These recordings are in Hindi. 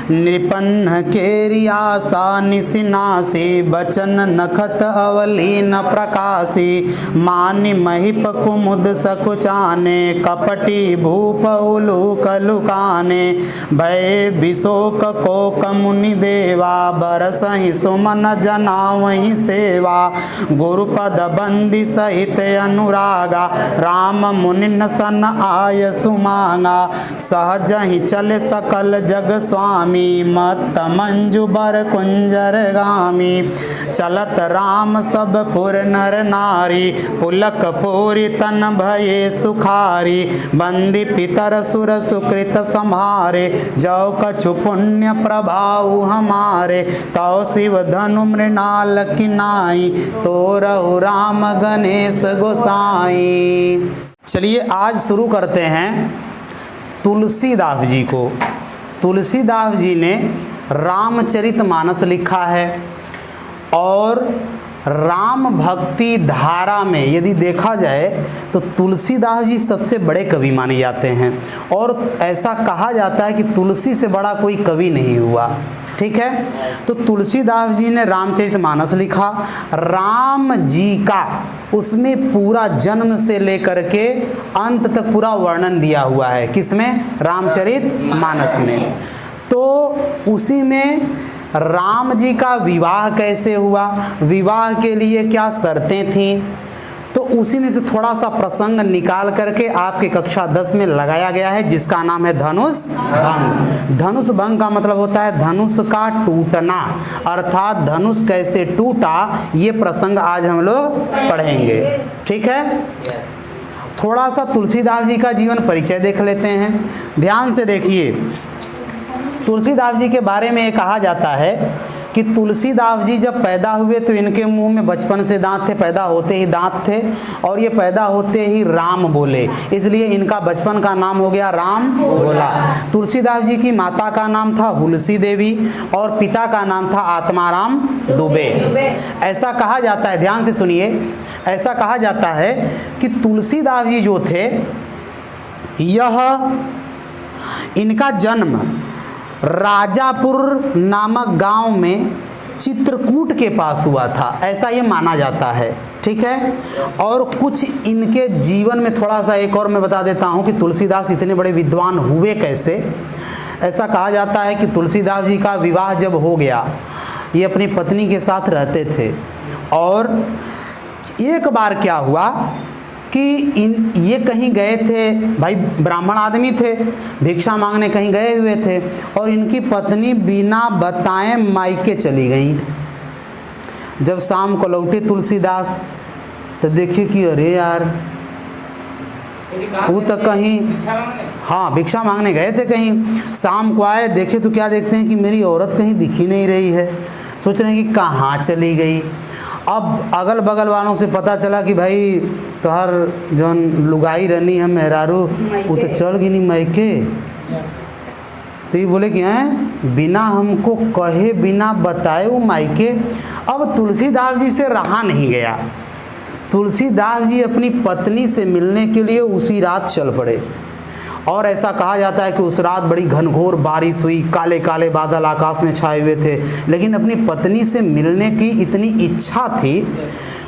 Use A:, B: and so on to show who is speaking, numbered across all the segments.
A: नृपन्न केरी आशा निसिनासी, बचन नखत अवली न प्रकाशी, मानि महिप कुमुद सकुचाने, कपटी भूप उलूक लुकाने, भय विशोक कोक मुनि देवा, बरसहि सुमन जनावहि सेवा, गुरुपद बंदी सहित अनुरागा, राम मुनि सन आय सुमांगा, सहज ही चले सकल जग स्वामी, मत मंजु बर कुंजर गामी, चलत राम सब पुर नर नारी, पुलक पूरी तन भये सुखारी, बंदी पितर सुर सुकृत संहारे, जो कछु पुण्य प्रभाव हमारे, तौ शिव धनु मृणाल किनाई, तो रहु राम गणेश गोसाई। चलिए आज शुरू करते हैं तुलसीदास जी को। तुलसीदास जी ने रामचरितमानस लिखा है और राम भक्ति धारा में यदि देखा जाए तो तुलसीदास जी सबसे बड़े कवि माने जाते हैं और ऐसा कहा जाता है कि तुलसी से बड़ा कोई कवि नहीं हुआ। ठीक है, तो तुलसीदास जी ने रामचरितमानस लिखा। राम जी का उसमें पूरा जन्म से लेकर के अंत तक पूरा वर्णन दिया हुआ है। किसमें? रामचरितमानस में। तो उसी में राम जी का विवाह कैसे हुआ, विवाह के लिए क्या शर्तें थीं, तो उसी में से थोड़ा सा प्रसंग निकाल करके आपके कक्षा 10 में लगाया गया है, जिसका नाम है धनुष भंग। धनुष भंग का मतलब होता है धनुष का टूटना, अर्थात धनुष कैसे टूटा, ये प्रसंग आज हम लोग पढ़ेंगे। ठीक है, थोड़ा सा तुलसीदास जी का जीवन परिचय देख लेते हैं। ध्यान से देखिए, तुलसीदास जी के बारे में ये कहा जाता है कि तुलसीदास जी जब पैदा हुए तो इनके मुंह में बचपन से दांत थे, पैदा होते ही दांत थे और ये पैदा होते ही राम बोले, इसलिए इनका बचपन का नाम हो गया राम भोला। तुलसीदास जी की माता का नाम था हुलसी देवी और पिता का नाम था आत्माराम दुबे। ऐसा कहा जाता है, ध्यान से सुनिए, ऐसा कहा जाता है कि तुलसीदास जी जो थे, यह इनका जन्म राजापुर नामक गांव में चित्रकूट के पास हुआ था, ऐसा ये माना जाता है। ठीक है, और कुछ इनके जीवन में थोड़ा सा एक और मैं बता देता हूँ कि तुलसीदास इतने बड़े विद्वान हुए कैसे। ऐसा कहा जाता है कि तुलसीदास जी का विवाह जब हो गया, ये अपनी पत्नी के साथ रहते थे और एक बार क्या हुआ कि ये कहीं गए थे, भाई ब्राह्मण आदमी थे, भिक्षा मांगने कहीं गए हुए थे और इनकी पत्नी बिना बताए मायके चली गई। जब शाम को लौटे तुलसीदास तो देखे कि अरे यार, वो तो कहीं, हाँ भिक्षा मांगने गए थे कहीं, शाम को आए, देखे तो क्या देखते हैं कि मेरी औरत कहीं दिख ही नहीं रही है। सोच रहे हैं कि कहाँ चली गई। अब अगल बगल वालों से पता चला कि भाई तोहर जौन लुगाई रहनी है मेहरारू, वो तो चल गई नहीं मायके। तो ये बोले कि हैं बिना हमको कहे बिना बताए वो मायके। अब तुलसीदास जी से रहा नहीं गया, तुलसीदास जी अपनी पत्नी से मिलने के लिए उसी रात चल पड़े और ऐसा कहा जाता है कि उस रात बड़ी घनघोर बारिश हुई, काले काले बादल आकाश में छाए हुए थे, लेकिन अपनी पत्नी से मिलने की इतनी इच्छा थी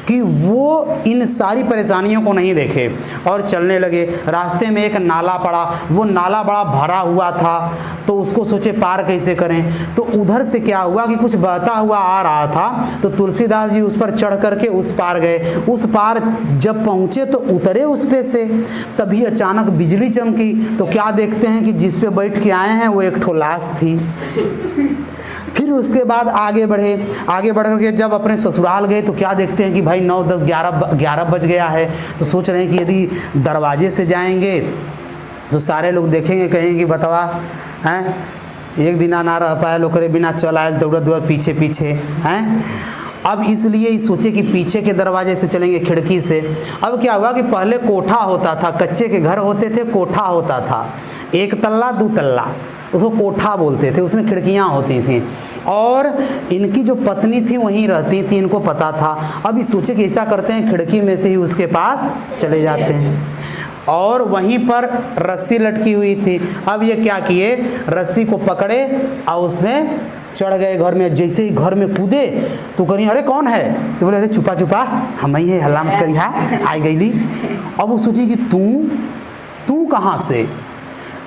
A: कि वो इन सारी परेशानियों को नहीं देखे और चलने लगे। रास्ते में एक नाला पड़ा, वो नाला बड़ा भरा हुआ था तो उसको सोचे पार कैसे करें। तो उधर से क्या हुआ कि कुछ बहता हुआ आ रहा था, तो तुलसीदास जी उस पर चढ़ करके उस पार गए। उस पार जब पहुँचे तो उतरे उस पे से, तभी अचानक बिजली चमकी तो क्या देखते हैं कि जिस पे बैठ के आए हैं वो एक ठो लाश थी। फिर उसके बाद आगे बढ़े, आगे बढ़ करके जब अपने ससुराल गए तो क्या देखते हैं कि भाई 9, 10, 11 बज गया है। तो सोच रहे हैं कि यदि दरवाजे से जाएंगे तो सारे लोग देखेंगे, कहेंगे कि बतावा हैं एक दिन ना रह पाए लोग करे बिना चल आए दौड़त दौड़त पीछे पीछे हैं। अब इसलिए ही सोचे कि पीछे के दरवाजे से चलेंगे, खिड़की से। अब क्या हुआ कि पहले कोठा होता था, कच्चे के घर होते थे, कोठा होता था, 1 तल्ला 2 तल्ला, उसको कोठा बोलते थे, उसमें खिड़कियां होती थीं और इनकी जो पत्नी थी वहीं रहती थी, इनको पता था। अब ये सोचे कि ऐसा करते हैं खिड़की में से ही उसके पास चले जाते हैं। और वहीं पर रस्सी लटकी हुई थी। अब ये क्या किए, रस्सी को पकड़े और उसमें चढ़ गए घर में। जैसे ही घर में कूदे तो करी अरे कौन है, तो बोले अरे छुपा छुपा हम ही है, हल्ला मत करी आई गईली। अब वो सोची कि तू कहाँ से,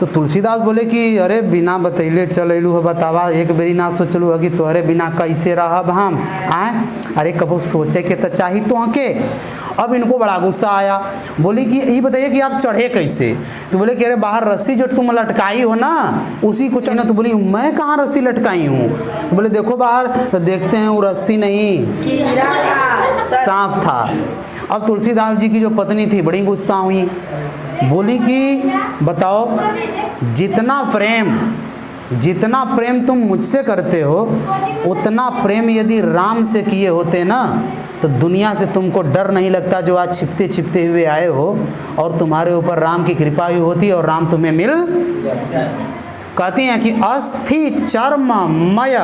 A: तो तुलसीदास बोले कि अरे बिना बतैले चल अयलू हो, बतावा एक बेरी ना सोचलू कि तोहरे बिना कैसे रहब हम आए, अरे कबो सोचे के तो चाही तो के। अब इनको बड़ा गुस्सा आया, बोली कि ये बताइए कि आप चढ़े कैसे, तो बोले कि अरे बाहर रस्सी जो तुम लटकाई हो ना उसी को चढ़ना। तो बोली मैं कहाँ रस्सी लटकाई हूँ, तो बोले देखो बाहर, तो देखते हैं वो रस्सी नहीं सांप था। अब तुलसीदास जी की जो पत्नी थी बड़ी गुस्सा हुई, बोली कि बताओ जितना प्रेम तुम मुझसे करते हो उतना प्रेम यदि राम से किए होते ना तो दुनिया से तुमको डर नहीं लगता, जो आज छिपते छिपते हुए आए हो, और तुम्हारे ऊपर राम की कृपा हुई होती और राम तुम्हें मिल। कहती हैं कि अस्थि चर्ममय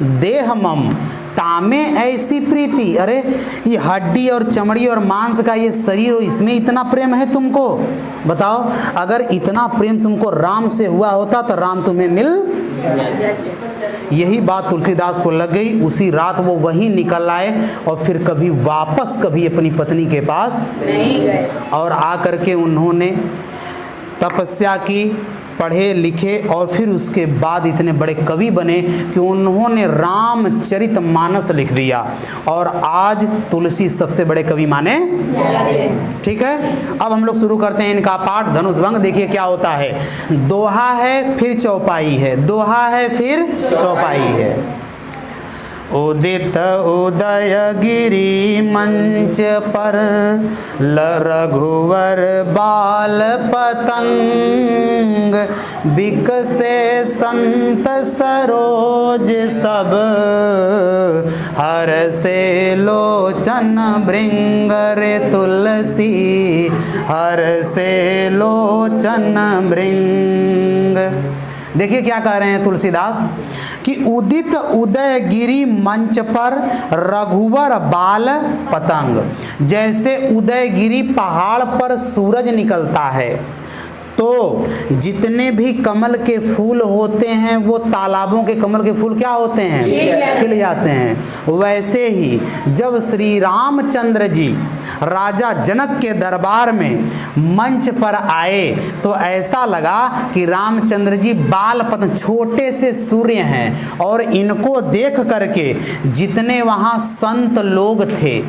A: देहमम तामे ऐसी प्रीति, अरे ये हड्डी और चमड़ी और मांस का ये शरीर और इसमें इतना प्रेम है तुमको, बताओ अगर इतना प्रेम तुमको राम से हुआ होता तो राम तुम्हें मिल। यही बात तुलसीदास को लग गई। उसी रात वो वहीं निकल आए और फिर कभी वापस कभी अपनी पत्नी के पास नहीं गए, और आकर के उन्होंने तपस्या की, पढ़े लिखे, और फिर उसके बाद इतने बड़े कवि बने कि उन्होंने रामचरितमानस लिख दिया, और आज तुलसी सबसे बड़े कवि माने। ठीक है, अब हम लोग शुरू करते हैं इनका पाठ धनुषभंग। देखिए क्या होता है, दोहा है फिर चौपाई है, दोहा है फिर चौपाई है। उदित उदयगिरि मंच पर रघुवर बाल पतंग, बिकसे संत सरोज सब, हर से लोचन भृंग रे तुलसी, हर से लोचन भृंग। देखिए क्या कह रहे हैं तुलसीदास कि उदित उदयगिरि मंच पर रघुवर बाल पतंग, जैसे उदयगिरि पहाड़ पर सूरज निकलता है तो जितने भी कमल के फूल होते हैं वो तालाबों के कमल के फूल क्या होते हैं, खिल जाते हैं। वैसे ही जब श्री रामचंद्र जी राजा जनक के दरबार में मंच पर आए तो ऐसा लगा कि रामचंद्र जी बाल पतंग, छोटे से सूर्य हैं, और इनको देख करके जितने वहाँ संत लोग थे,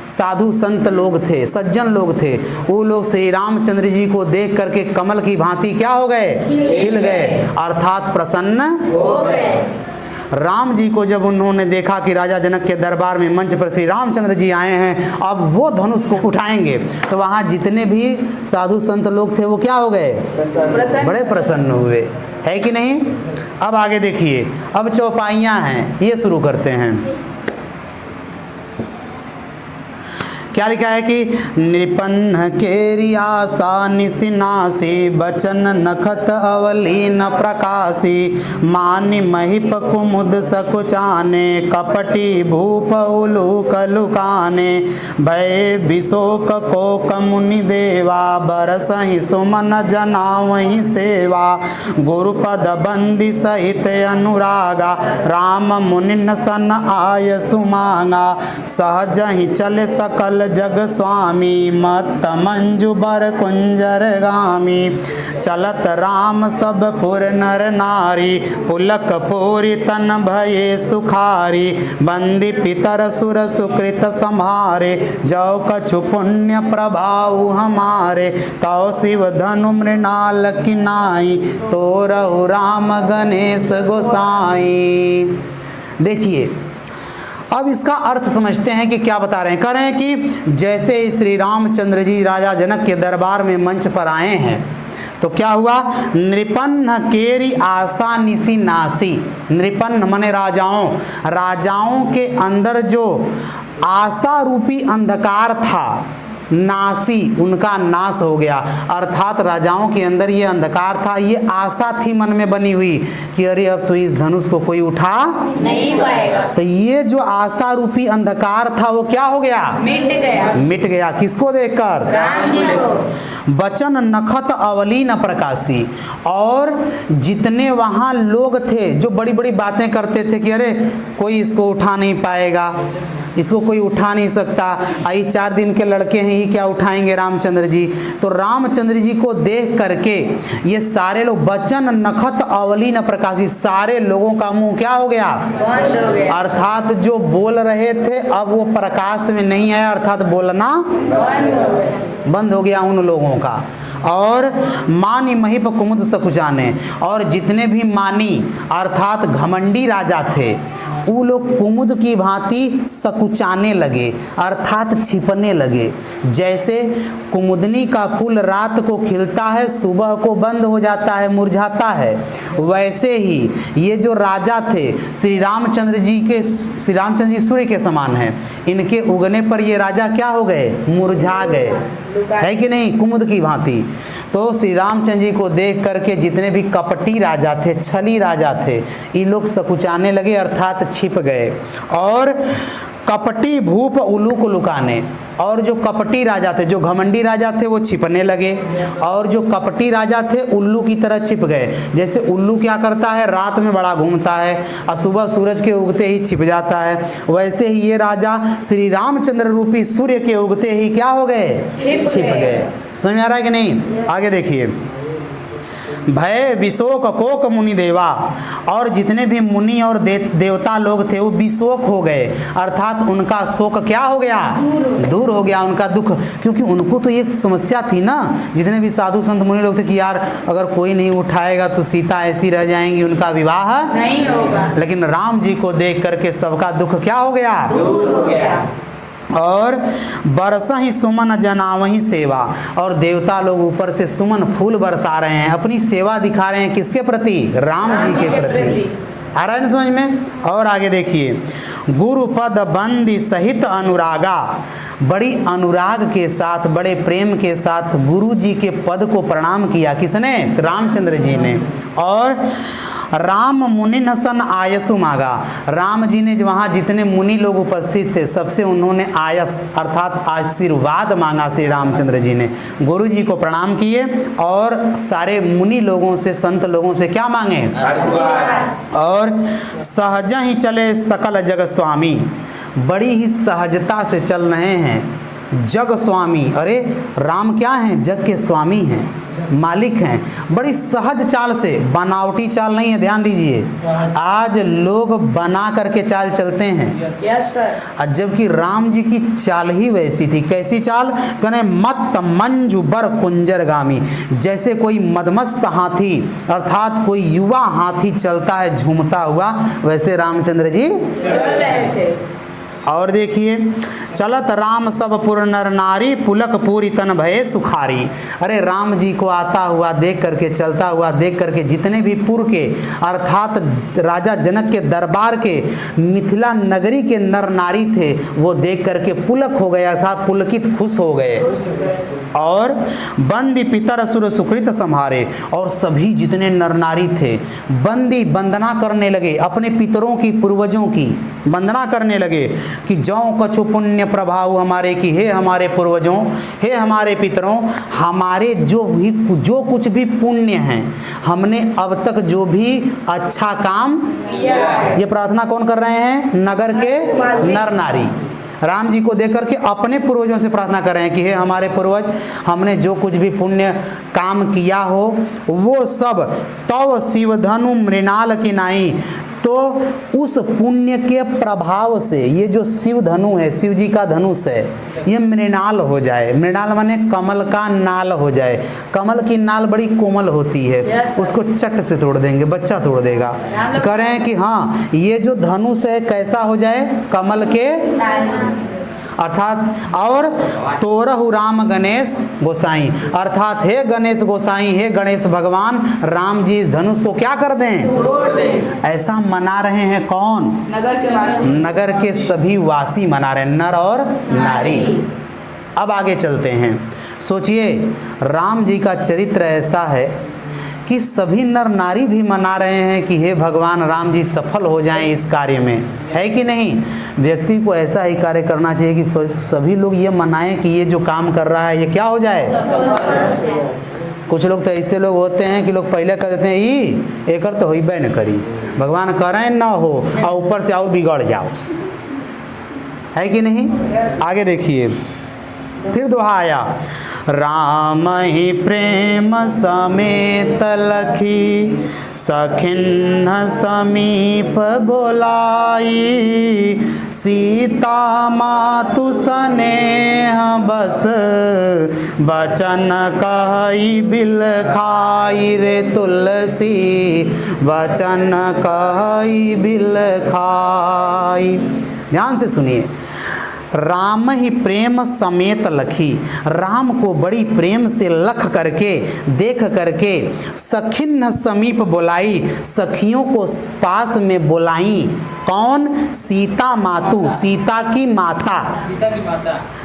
A: साधु संत लोग थे, सज्जन लोग थे, वो लोग श्री रामचंद्र जी को देख करके कमल की भांति क्या हो गए, खिल गए, अर्थात प्रसन्न हो गए। राम जी को जब उन्होंने देखा कि राजा जनक के दरबार में मंच पर श्री रामचंद्र जी आए हैं, अब वो धनुष को उठाएंगे, तो वहाँ जितने भी साधु संत लोग थे वो क्या हो गए, बड़े प्रसन्न हुए, है कि नहीं। अब आगे देखिए, अब चौपाइयाँ हैं, ये शुरू करते हैं। क्या लिखा है कि नृपन्न केरी आशा निसिनासी, बचन नखत अवलीन प्रकाशी, मानि महिप कुमुद सकुचाने, कपटी भूप उलूक लुकाने, भय विशोक कोक मुनि देवा, बरसहि सुमन जनावहि सेवा, गुरुपद बंदी सहित अनुरागा, राम मुनिन सन आय सुमांगा, सहज ही चले सकल जग स्वामी, मत मंजु बर कुंजर गामी, चलत राम सब पुर नर नारी, पुलक पूरी तन भये सुखारी, बंदी पितर सुर सुकृत संहारे, जौ कछु पुण्य प्रभाव हमारे, तौ शिव धनु मृणाल किनाई, तोरहु राम गणेश गोसाई। देखिए अब इसका अर्थ समझते हैं कि क्या बता रहे हैं। कह रहे हैं कि जैसे श्री रामचंद्र जी राजा जनक के दरबार में मंच पर आए हैं तो क्या हुआ, नृपन्न केरी आशा निसी नासी, नृपन्न माने राजाओं, राजाओं के अंदर जो आशा रूपी अंधकार था नासी, उनका नाश हो गया। अर्थात राजाओं के अंदर ये अंधकार था, ये आशा थी मन में बनी हुई कि अरे अब तो इस धनुष को कोई उठा
B: नहीं पाएगा।
A: तो ये जो आशा रूपी अंधकार था वो क्या हो गया? मिट गया। किसको देखकर?
B: राम जी को।
A: बचन नखत अवली न प्रकाशी। और जितने वहां लोग थे जो बड़ी बड़ी बातें करते थे कि अरे कोई इसको उठा नहीं पाएगा, इसको कोई उठा नहीं सकता, आई 4 दिन के लड़के हैं, ये क्या उठाएंगे रामचंद्र जी। तो रामचंद्र जी को देख करके ये सारे लोग, बचन नखत अवली न प्रकाशी, सारे लोगों का मुंह क्या हो गया?
B: बंद हो गया।
A: अर्थात जो बोल रहे थे अब वो प्रकाश में नहीं आया, अर्थात बोलना बंद हो गया उन लोगों का। और मानी महिप कुमुद सकुचाने, और जितने भी मानी अर्थात घमंडी राजा थे वो लोग कुमुद की भांति सकुचाने लगे, अर्थात छिपने लगे। जैसे कुमुदनी का फूल रात को खिलता है, सुबह को बंद हो जाता है, मुरझाता है, वैसे ही ये जो राजा थे श्री रामचंद्र जी सूर्य के समान हैं। इनके उगने पर ये राजा क्या हो गए? मुरझा गए, है कि नहीं, कुमुद की भांति। तो श्री रामचंद्र जी को देख करके जितने भी कपटी राजा थे, छली राजा थे, ये लोग सकुचाने लगे, अर्थात छिप गए। और कपटी भूप उल्लू को लुकाने, और जो कपटी राजा थे, जो घमंडी राजा थे वो छिपने लगे, और जो कपटी राजा थे उल्लू की तरह छिप गए। जैसे उल्लू क्या करता है, रात में बड़ा घूमता है और सुबह सूरज के उगते ही छिप जाता है, वैसे ही ये राजा श्री रामचंद्र रूपी सूर्य के उगते ही क्या हो गए? छिप गए। समझ में आ रहा है कि नहीं? आगे देखिए, भय विशोक कोक मुनि देवा, और जितने भी मुनि और देवता लोग थे वो विशोक हो गए, अर्थात उनका शोक क्या हो गया? दूर हो गया, उनका दुख। क्योंकि उनको तो एक समस्या थी ना, जितने भी साधु संत मुनि लोग थे कि यार अगर कोई नहीं उठाएगा तो सीता ऐसी रह जाएंगी, उनका विवाह
B: नहीं होगा।
A: लेकिन राम जी को देख करके सबका दुख क्या हो गया?
B: दूर हो गया।
A: और बरसा ही सुमन जनावही सेवा, और देवता लोग ऊपर से सुमन फूल बरसा रहे हैं, अपनी सेवा दिखा रहे हैं, किसके प्रति? राम जी के प्रति। आ रहा है ना समझ में? और आगे देखिए, गुरुपद बंदी सहित अनुरागा, बड़ी अनुराग के साथ, बड़े प्रेम के साथ गुरु जी के पद को प्रणाम किया। किसने? रामचंद्र जी ने। और राम मुनि नसन आयसु मांगा, राम जी ने वहाँ जितने मुनि लोग उपस्थित थे सबसे उन्होंने आयस अर्थात आशीर्वाद मांगा। श्री रामचंद्र जी ने गुरु जी को प्रणाम किए और सारे मुनि लोगों से, संत लोगों से क्या मांगे? आशीर्वाद। और सहज ही चले सकल जग स्वामी, बड़ी ही सहजता से चल रहे हैं जग स्वामी। अरे राम क्या हैं? जग के स्वामी हैं, मालिक हैं। बड़ी सहज चाल से, बनावटी चाल नहीं है, ध्यान दीजिए। आज लोग बना करके चाल चलते हैं,
B: यस सर।
A: जबकि राम जी की चाल ही वैसी थी। कैसी चाल? कहने मत मंजू बर कुंजर गामी, जैसे कोई मदमस्त हाथी अर्थात कोई युवा हाथी चलता है झूमता हुआ, वैसे रामचंद्र जी
B: चल रहे थे।
A: और देखिए, चलत राम सब पुर नर नारी, पुलक पूरी तन भये सुखारी। अरे राम जी को आता हुआ देख करके, चलता हुआ देख करके जितने भी पुर के अर्थात राजा जनक के दरबार के मिथिला नगरी के नर नारी थे वो देख करके पुलक हो गए, अर्थात पुलकित खुश हो गए। और बंदी पितर असुर सुकृत संहारे, और सभी जितने नर नारी थे बंदी वंदना करने लगे, अपने पितरों की, पूर्वजों की वंदना करने लगे कि जौ कछु पुण्य प्रभाव हमारे की, हे हमारे पूर्वजों, हे हमारे पितरों, हमारे जो कुछ भी पुण्य हैं, हमने अब तक जो भी अच्छा काम किया, ये प्रार्थना कौन कर रहे हैं? नगर के नर नारी राम जी को देख करके अपने पूर्वजों से प्रार्थना कर रहे हैं कि हे हमारे पूर्वज, हमने जो कुछ भी पुण्य काम किया हो वो सब तव शिवधनु मृणाल की नाई, तो उस पुण्य के प्रभाव से ये जो शिव धनु है, शिव जी का धनुष है, ये मृणाल हो जाए। मृणाल माने कमल का नाल हो जाए। कमल की नाल बड़ी कोमल होती है, उसको चट से तोड़ देंगे, बच्चा तोड़ देगा। कह रहे हैं कि हाँ, ये जो धनुष है कैसा हो जाए? कमल के अर्थात। और तोरहु राम गणेश गोसाई, अर्थात हे गणेश गोसाई, हे गणेश भगवान, राम जी इस धनुष को क्या कर दें? तोड़ दें। ऐसा मना रहे हैं कौन? नगर के वासी, नगर के सभी वासी मना रहे हैं, नर और नारी। अब आगे चलते हैं। सोचिए, राम जी का चरित्र ऐसा है कि सभी नर नारी भी मना रहे हैं कि हे भगवान राम जी सफल हो जाएं इस कार्य में, है कि नहीं। व्यक्ति को ऐसा ही कार्य करना चाहिए कि सभी लोग ये मनाएं कि ये जो काम कर रहा है ये क्या हो जाए। कुछ लोग तो ऐसे लोग होते हैं कि लोग पहले कह देते हैं ई एकर तो होइबे न करी, भगवान करें ना हो और ऊपर से और बिगड़ जाओ, है कि नहीं। आगे देखिए, फिर दोहा आया, राम ही प्रेम समेत लखी सखिन समीप बोलाई, सीता मातु स्नेह बस बचन कहि बिल खाई रे तुलसी, वचन कहि बिल खाई। ध्यान से सुनिए, राम ही प्रेम समेत लखी, राम को बड़ी प्रेम से लख करके देख करके सखिन समीप बुलाई, सखियों को पास में बुलाई। कौन? सीता मातु, सीता की माता,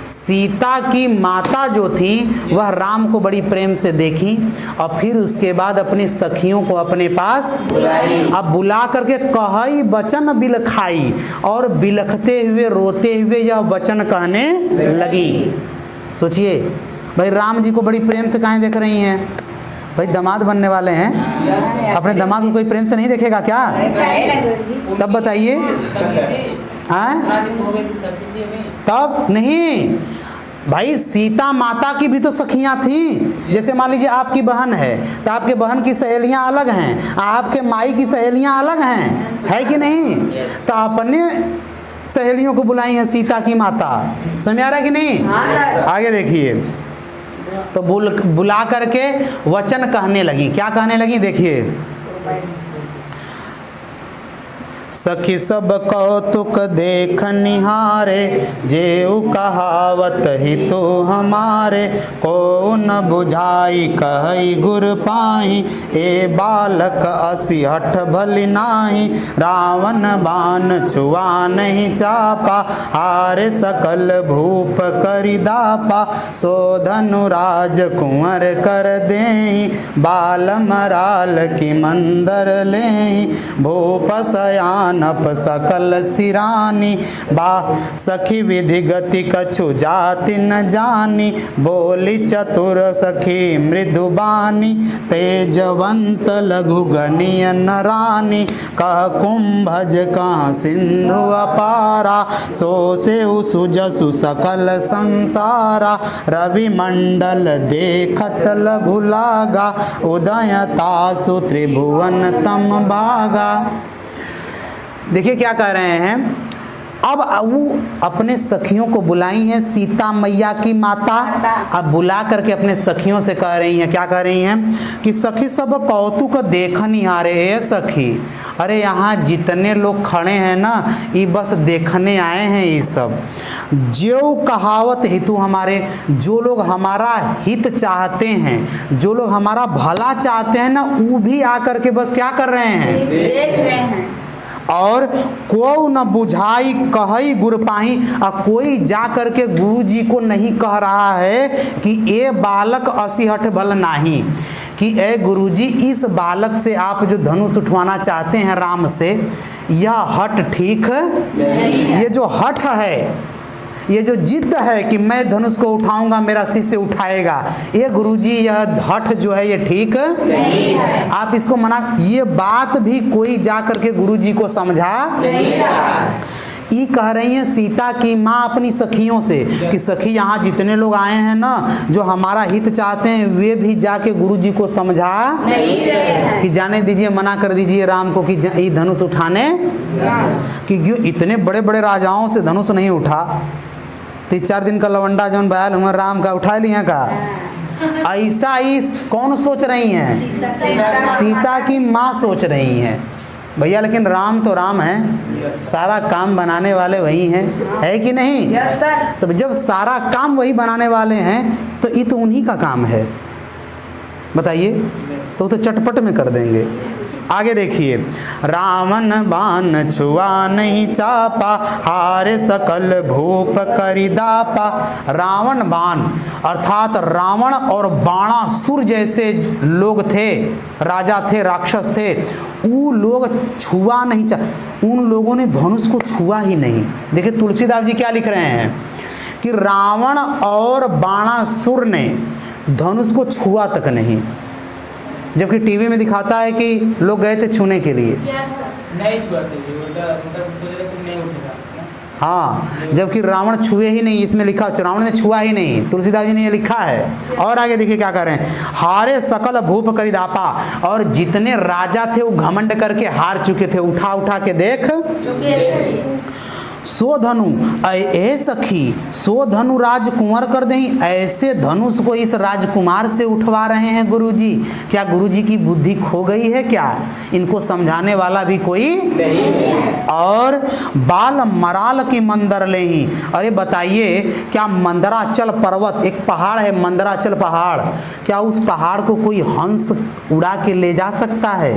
A: सीता की माता जो थी वह राम को बड़ी प्रेम से देखी और फिर उसके बाद अपनी सखियों को अपने पास अब बुला करके कही वचन बिल खाई, और बिलखते हुए रोते हुए यह वचन कहने लगी। सोचिए भाई, राम जी को बड़ी प्रेम से कहाँ देख रही हैं? भाई दामाद बनने वाले हैं, अपने दामाद को कोई प्रेम से नहीं देखेगा क्या? तब बताइए, तब नहीं भाई। सीता माता की भी तो सखियां थी। जैसे मान लीजिए आपकी बहन है तो आपके बहन की सहेलियां अलग हैं, आपके माई की सहेलियां अलग हैं, है कि नहीं। तो अपने सहेलियों को बुलाई है सीता की माता, समझ आ रहा है कि नहीं। आगे देखिए, तो बुला करके वचन कहने लगी। क्या कहने लगी? देखिए, सखी सब कौतुक देख निहारे, जेऊ कहावत ही तो हमारे, को न बुझाई कही गुर पाई, ए बालक असी हठ भली नाही, रावण बाण छुआ नहीं चापा, हारे सकल भूप करि दापा, सो धनुराज कुंवर कर देहि, बाल मराल की मंदर लेहि, भूप सया नप सकल सिरानी, बा सखी विधि गति कछु जाति न जानी, बोली चतुर सखी मृदुबानी, तेजवंत लघु गणिय नरानी, कह कुंभज कह सिंधु अपारा, सो से सुजसु सकल संसारा, रवि मंडल देखत लघु लागा, उदय तासु त्रिभुवन तम भागा। देखिए क्या कह रहे हैं, अब वो अपने सखियों को बुलाई हैं, सीता मैया की माता, अब बुला करके अपने सखियों से कह रही हैं, क्या कह रही हैं कि सखी सब कौतुक देखन ही आ रहे हैं। सखी, अरे यहाँ जितने लोग खड़े हैं ना, ये बस देखने आए हैं। ये सब जो कहावत हेतु हमारे, जो लोग हमारा हित चाहते हैं, जो लोग हमारा भला चाहते हैं ना, वो भी आकर के बस क्या कर रहे हैं?
B: देख रहे हैं।
A: और को न बुझाई कही गुर पाही, और कोई जा करके गुरु जी को नहीं कह रहा है कि ए बालक असी हठ भल नाही, कि ए गुरुजी इस बालक से आप जो धनुष उठवाना चाहते हैं राम से, यह हठ ठीक, ये जो हठ है, ये जो जिद है कि मैं धनुष को उठाऊंगा, मेरा शिष्य उठाएगा, ये गुरुजी यह हठ जो है ये ठीक नहीं है, आप इसको मना। ये बात भी कोई जा करके गुरुजी को समझा नहीं रहा। ये कह रही हैं सीता की माँ अपनी सखियों से कि सखी, यहाँ जितने लोग आए हैं ना, जो हमारा हित चाहते हैं, वे भी जाके गुरुजी को समझा नहीं रहे कि जाने दीजिए, मना कर दीजिए राम को कि ये धनुष उठाने, कि क्यों इतने बड़े बड़े राजाओं से धनुष नहीं उठा। 3-4 दिन का लवंडा जौन बयाल हमारे राम का उठा लिया का, ऐसा ही कौन सोच रही हैं? सीता की माँ सोच रही हैं भैया। लेकिन राम तो राम हैं, सारा काम बनाने वाले वही हैं, है कि नहीं?
B: Yes sir.
A: तो जब सारा काम वही बनाने वाले हैं तो ये तो उन्हीं का काम है, बताइए। तो चटपट में कर देंगे। आगे देखिए, रावण बाण छुआ नहीं चापा, हारे सकल भूप करिदापा। रावण बाण अर्थात रावण और बाणासुर जैसे लोग थे, राजा थे, राक्षस थे, वो लोग छुआ नहीं उन लोगों ने धनुष को छुआ ही नहीं। देखिए तुलसीदास जी क्या लिख रहे हैं कि रावण और बाणासुर ने धनुष को छुआ तक नहीं, जबकि टीवी में दिखाता है कि लोग गए थे छूने के लिए।
C: नहीं छुआ सही, नहीं उठेगा।
A: हाँ, जबकि रावण छुए ही नहीं, इसमें लिखा रावण ने छुआ ही नहीं, तुलसीदास जी ने ये लिखा है। और आगे देखिए क्या कर रहे हैं, हारे सकल भूप करिदापा, और जितने राजा थे वो घमंड करके हार चुके थे, उठा उठा के देख
B: चुके थे।
A: सो धनु ए सखी, सो धनु राजकुंवर कर दें। ऐसे धनुष को इस राजकुमार से उठवा रहे हैं गुरुजी। क्या गुरुजी की बुद्धि खो गई है क्या? इनको समझाने वाला भी कोई नहीं। और बाल मराल की मंदर ले ही, अरे बताइए क्या मंदराचल पर्वत, एक पहाड़ है मंदराचल पहाड़, क्या उस पहाड़ को कोई हंस उड़ा के ले जा सकता है?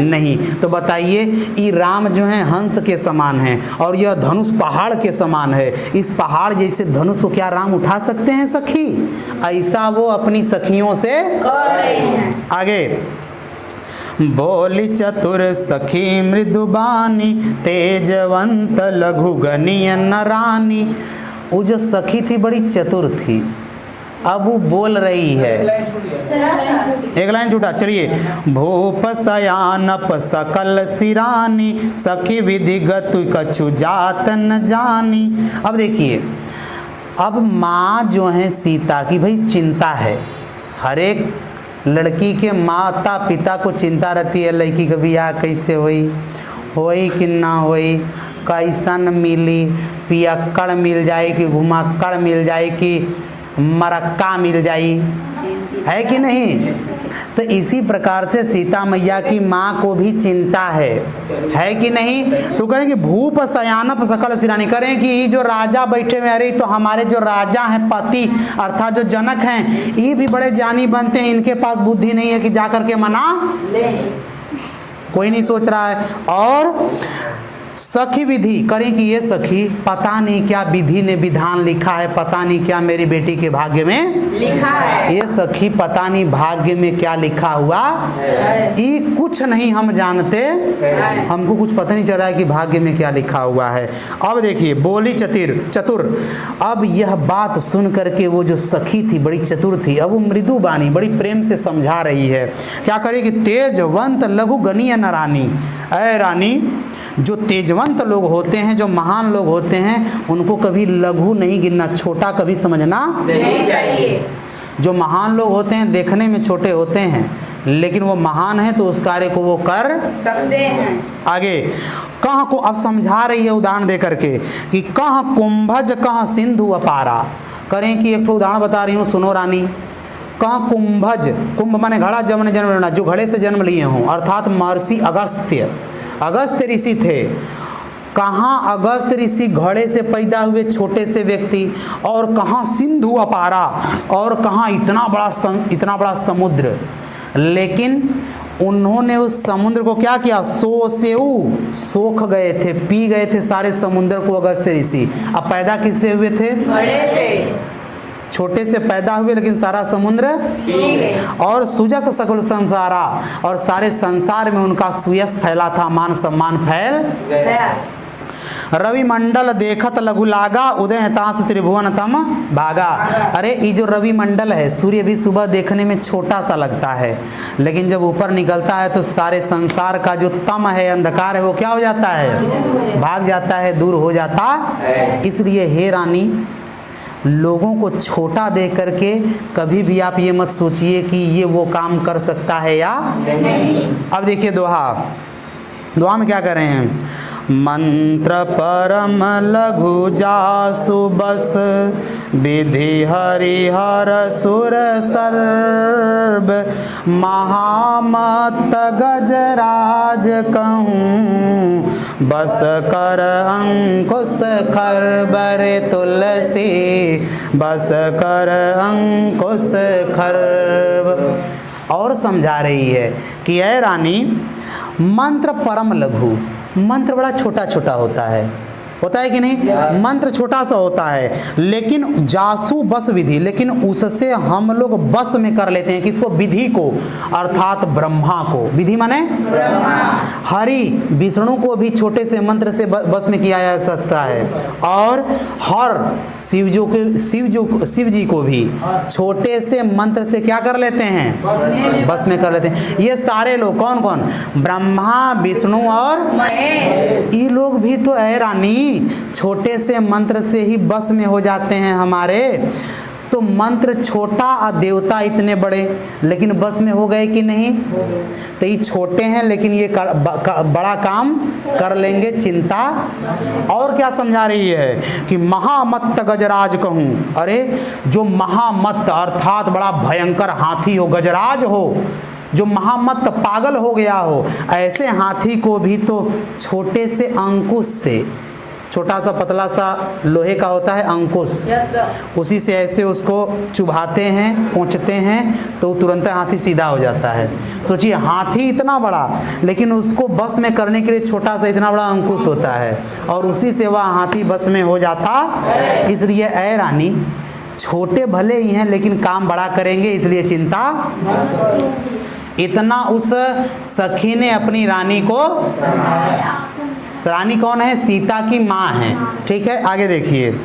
A: नहीं। तो बताइए ये राम जो है हंस के समान है और यह धनुष पहाड़ के समान है। इस पहाड़ जैसे धनुष को क्या राम उठा सकते हैं सखी? ऐसा वो अपनी सखियों से
B: कर रही हैं।
A: आगे, बोली चतुर सखी मृदुबानी, तेजवंत लघु गणिय नरानी। वो जो सखी थी बड़ी चतुर थी, अब वो बोल रही है। एक लाइन छूटा, चलिए। भूप सयानप सकल सिरानी, सखी विधिगत कछु जात न जानी। अब देखिए, अब माँ जो है सीता की भाई चिंता है, हर एक लड़की के माता पिता को चिंता रहती है, लड़की का बियाह कैसे होई कि ना होई, कैसन मिली, पियक्कड़ मिल जाए कि घुमक्कड़ मिल जाए कि मरक्का मिल जाई, है कि नहीं? तो इसी प्रकार से सीता मैया की माँ को भी चिंता है कि नहीं? तो करें कि भूप सयानप सकल सिरानी, करें कि जो राजा बैठे हुए, अरे तो हमारे जो राजा हैं पति अर्थात जो जनक हैं, ये भी बड़े ज्ञानी बनते हैं, इनके पास बुद्धि नहीं है कि जा करके मना ले, कोई नहीं सोच रहा है। और सखी विधि, करें कि ये सखी पता नहीं क्या विधि ने विधान लिखा है, पता नहीं क्या मेरी बेटी के भाग्य में
B: लिखा है।
A: ये सखी पता नहीं भाग्य में क्या लिखा हुआ, ये कुछ नहीं हम जानते, हमको कुछ पता नहीं चल रहा है कि भाग्य में क्या लिखा हुआ है। अब देखिए, बोली चतुर, अब यह बात सुन करके वो जो सखी थी बड़ी चतुर थी, अब वो मृदु बानी बड़ी प्रेम से समझा रही है। क्या करे कि तेजवंत लघु गणिय न रानी, ऐ रानी जो तेजवंत लोग होते हैं, जो महान लोग होते हैं, उनको कभी लघु नहीं गिनना, छोटा कभी समझना
B: नहीं चाहिए।
A: जो महान लोग होते हैं देखने में छोटे होते हैं, लेकिन वो महान है तो उस कार्य को वो कर
B: सकते हैं।
A: आगे कहाँ को अब समझा रही है उदाहरण दे करके कि कहाँ कुंभज कहाँ सिंधु अपारा। करें कि एक तो उदाहरण बता रही हूँ, सुनो रानी। कहाँ कुंभज, कुंभ माने घड़ा, जमन जन्म लेना, जो घड़े से जन्म लिए हों, अर्थात महर्षि अगस्त्य ऋषि थे। कहाँ अगस्त्य ऋषि घड़े से पैदा हुए छोटे से व्यक्ति, और कहाँ सिंधु अपारा, और कहाँ इतना बड़ा समुद्र। लेकिन उन्होंने उस समुद्र को क्या किया, सोख गए थे, पी गए थे सारे समुद्र को अगस्त्य ऋषि। अब पैदा किससे हुए थे?
B: घड़े से।
A: छोटे से पैदा हुए लेकिन सारा समुद्र और सुजस सकल संसारा, और सारे संसार में उनका सुयस फैला था, मान सम्मान फैल गया। रवि मंडल देखत लघु लागा, उदय तांस त्रिभुवन तम भागा। अरे ये जो रवि मंडल है, सूर्य भी सुबह देखने में छोटा सा लगता है, लेकिन जब ऊपर निकलता है तो सारे संसार का जो तम है, अंधकार है, वो क्या हो जाता है? भाग जाता है, दूर हो जाता है। इसलिए हे रानी, लोगों को छोटा देख करके कभी भी आप ये मत सोचिए कि ये वो काम कर सकता है या नहीं। अब देखिए दोहा में क्या कर रहे हैं, मंत्र परम लघु जासु बस, विधि हरिहर सुर सर्व, महामत गजराज कहूँ, बस कर अंकुश खरबर तुलसी, बस कर अंकुश खरब। और समझा रही है कि ऐ रानी, मंत्र परम लघु, मंत्र बड़ा छोटा छोटा होता है कि नहीं? मंत्र छोटा सा होता है, लेकिन जासु बस विधि, लेकिन उससे हम लोग बस में कर लेते हैं। किसको? विधि को, अर्थात ब्रह्मा को। विधि माने
B: ब्रह्मा।
A: हरि विष्णु को भी छोटे से मंत्र से बस में किया जा सकता है, और हर शिव जी को भी छोटे से मंत्र से क्या कर लेते हैं? बस में कर लेते हैं। ये सारे लोग कौन कौन? ब्रह्मा, विष्णु और
B: महेश।
A: ये लोग भी तो है रानी, छोटे से मंत्र से ही बस में हो जाते हैं हमारे। तो मंत्र छोटा और देवता इतने बड़े, लेकिन बस में हो गए कि नहीं? तो ये छोटे हैं लेकिन ये बड़ा काम कर लेंगे, चिंता। और क्या समझा रही है कि महामत्त गजराज कहूँ। अरे जो महामत्त अर्थात बड़ा भयंकर हाथी हो, गजराज हो, जो महामत्त पागल हो गया हो, ऐसे हाथी को भी तो छोटे से अंकुश से, छोटा सा पतला सा लोहे का होता है अंकुश, उसी से ऐसे उसको चुभाते हैं, पोंछते हैं, तो तुरंत हाथी सीधा हो जाता है। सोचिए, हाथी इतना बड़ा, लेकिन उसको बस में करने के लिए छोटा सा इतना बड़ा अंकुश होता है, और उसी से वह हाथी बस में हो जाता। इसलिए ऐ रानी, छोटे भले ही हैं लेकिन काम बड़ा करेंगे, इसलिए चिंता। इतना उस सखी ने अपनी रानी को, रानी कौन है? सीता की माँ है। ठीक है, आगे देखिए।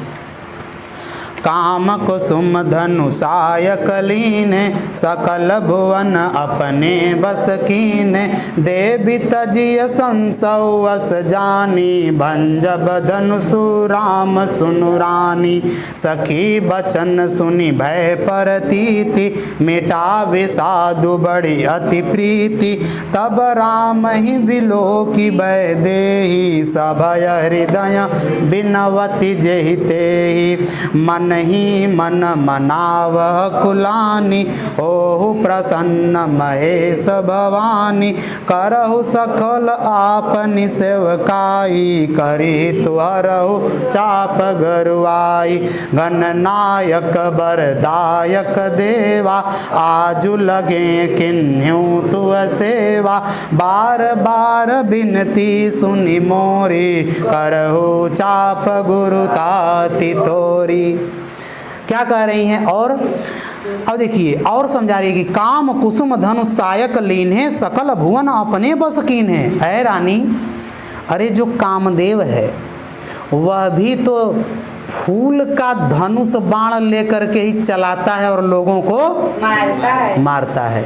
A: काम कुसुम धनुषाय कलीन, सकल भुवन अपने बस कीन, देवी तजिय संसवस जानी, भंजब धनुषु राम सुनु रानी, सखी बचन सुनि भय परतीति, मिटा विषादु बड़ी अति प्रीति, तब राम ही विलोकी भय देहि, सभय हृदय बिनवति जेहि तेहि, मन ही मन मनावह कुलानी, ओहु प्रसन्न महेश भवानी, करहु सकल आपनि सेवकाई, करी तुहरहु चाप गरुआई, गणनायक बरदायक देवा, आजु लगे किन्ह्यू तुअ सेवा, बार बार बिनती सुनि मोरी, करहु चाप गुरु ताति तोरी। क्या कह रही हैं? और अब देखिए, और समझा रही है कि काम कुसुम धनुष सायक लीन है, सकल भुवन अपने बस कीन है। ऐ रानी, अरे जो कामदेव है वह भी तो फूल का धनुष बाण लेकर के ही चलाता है और लोगों को मारता है।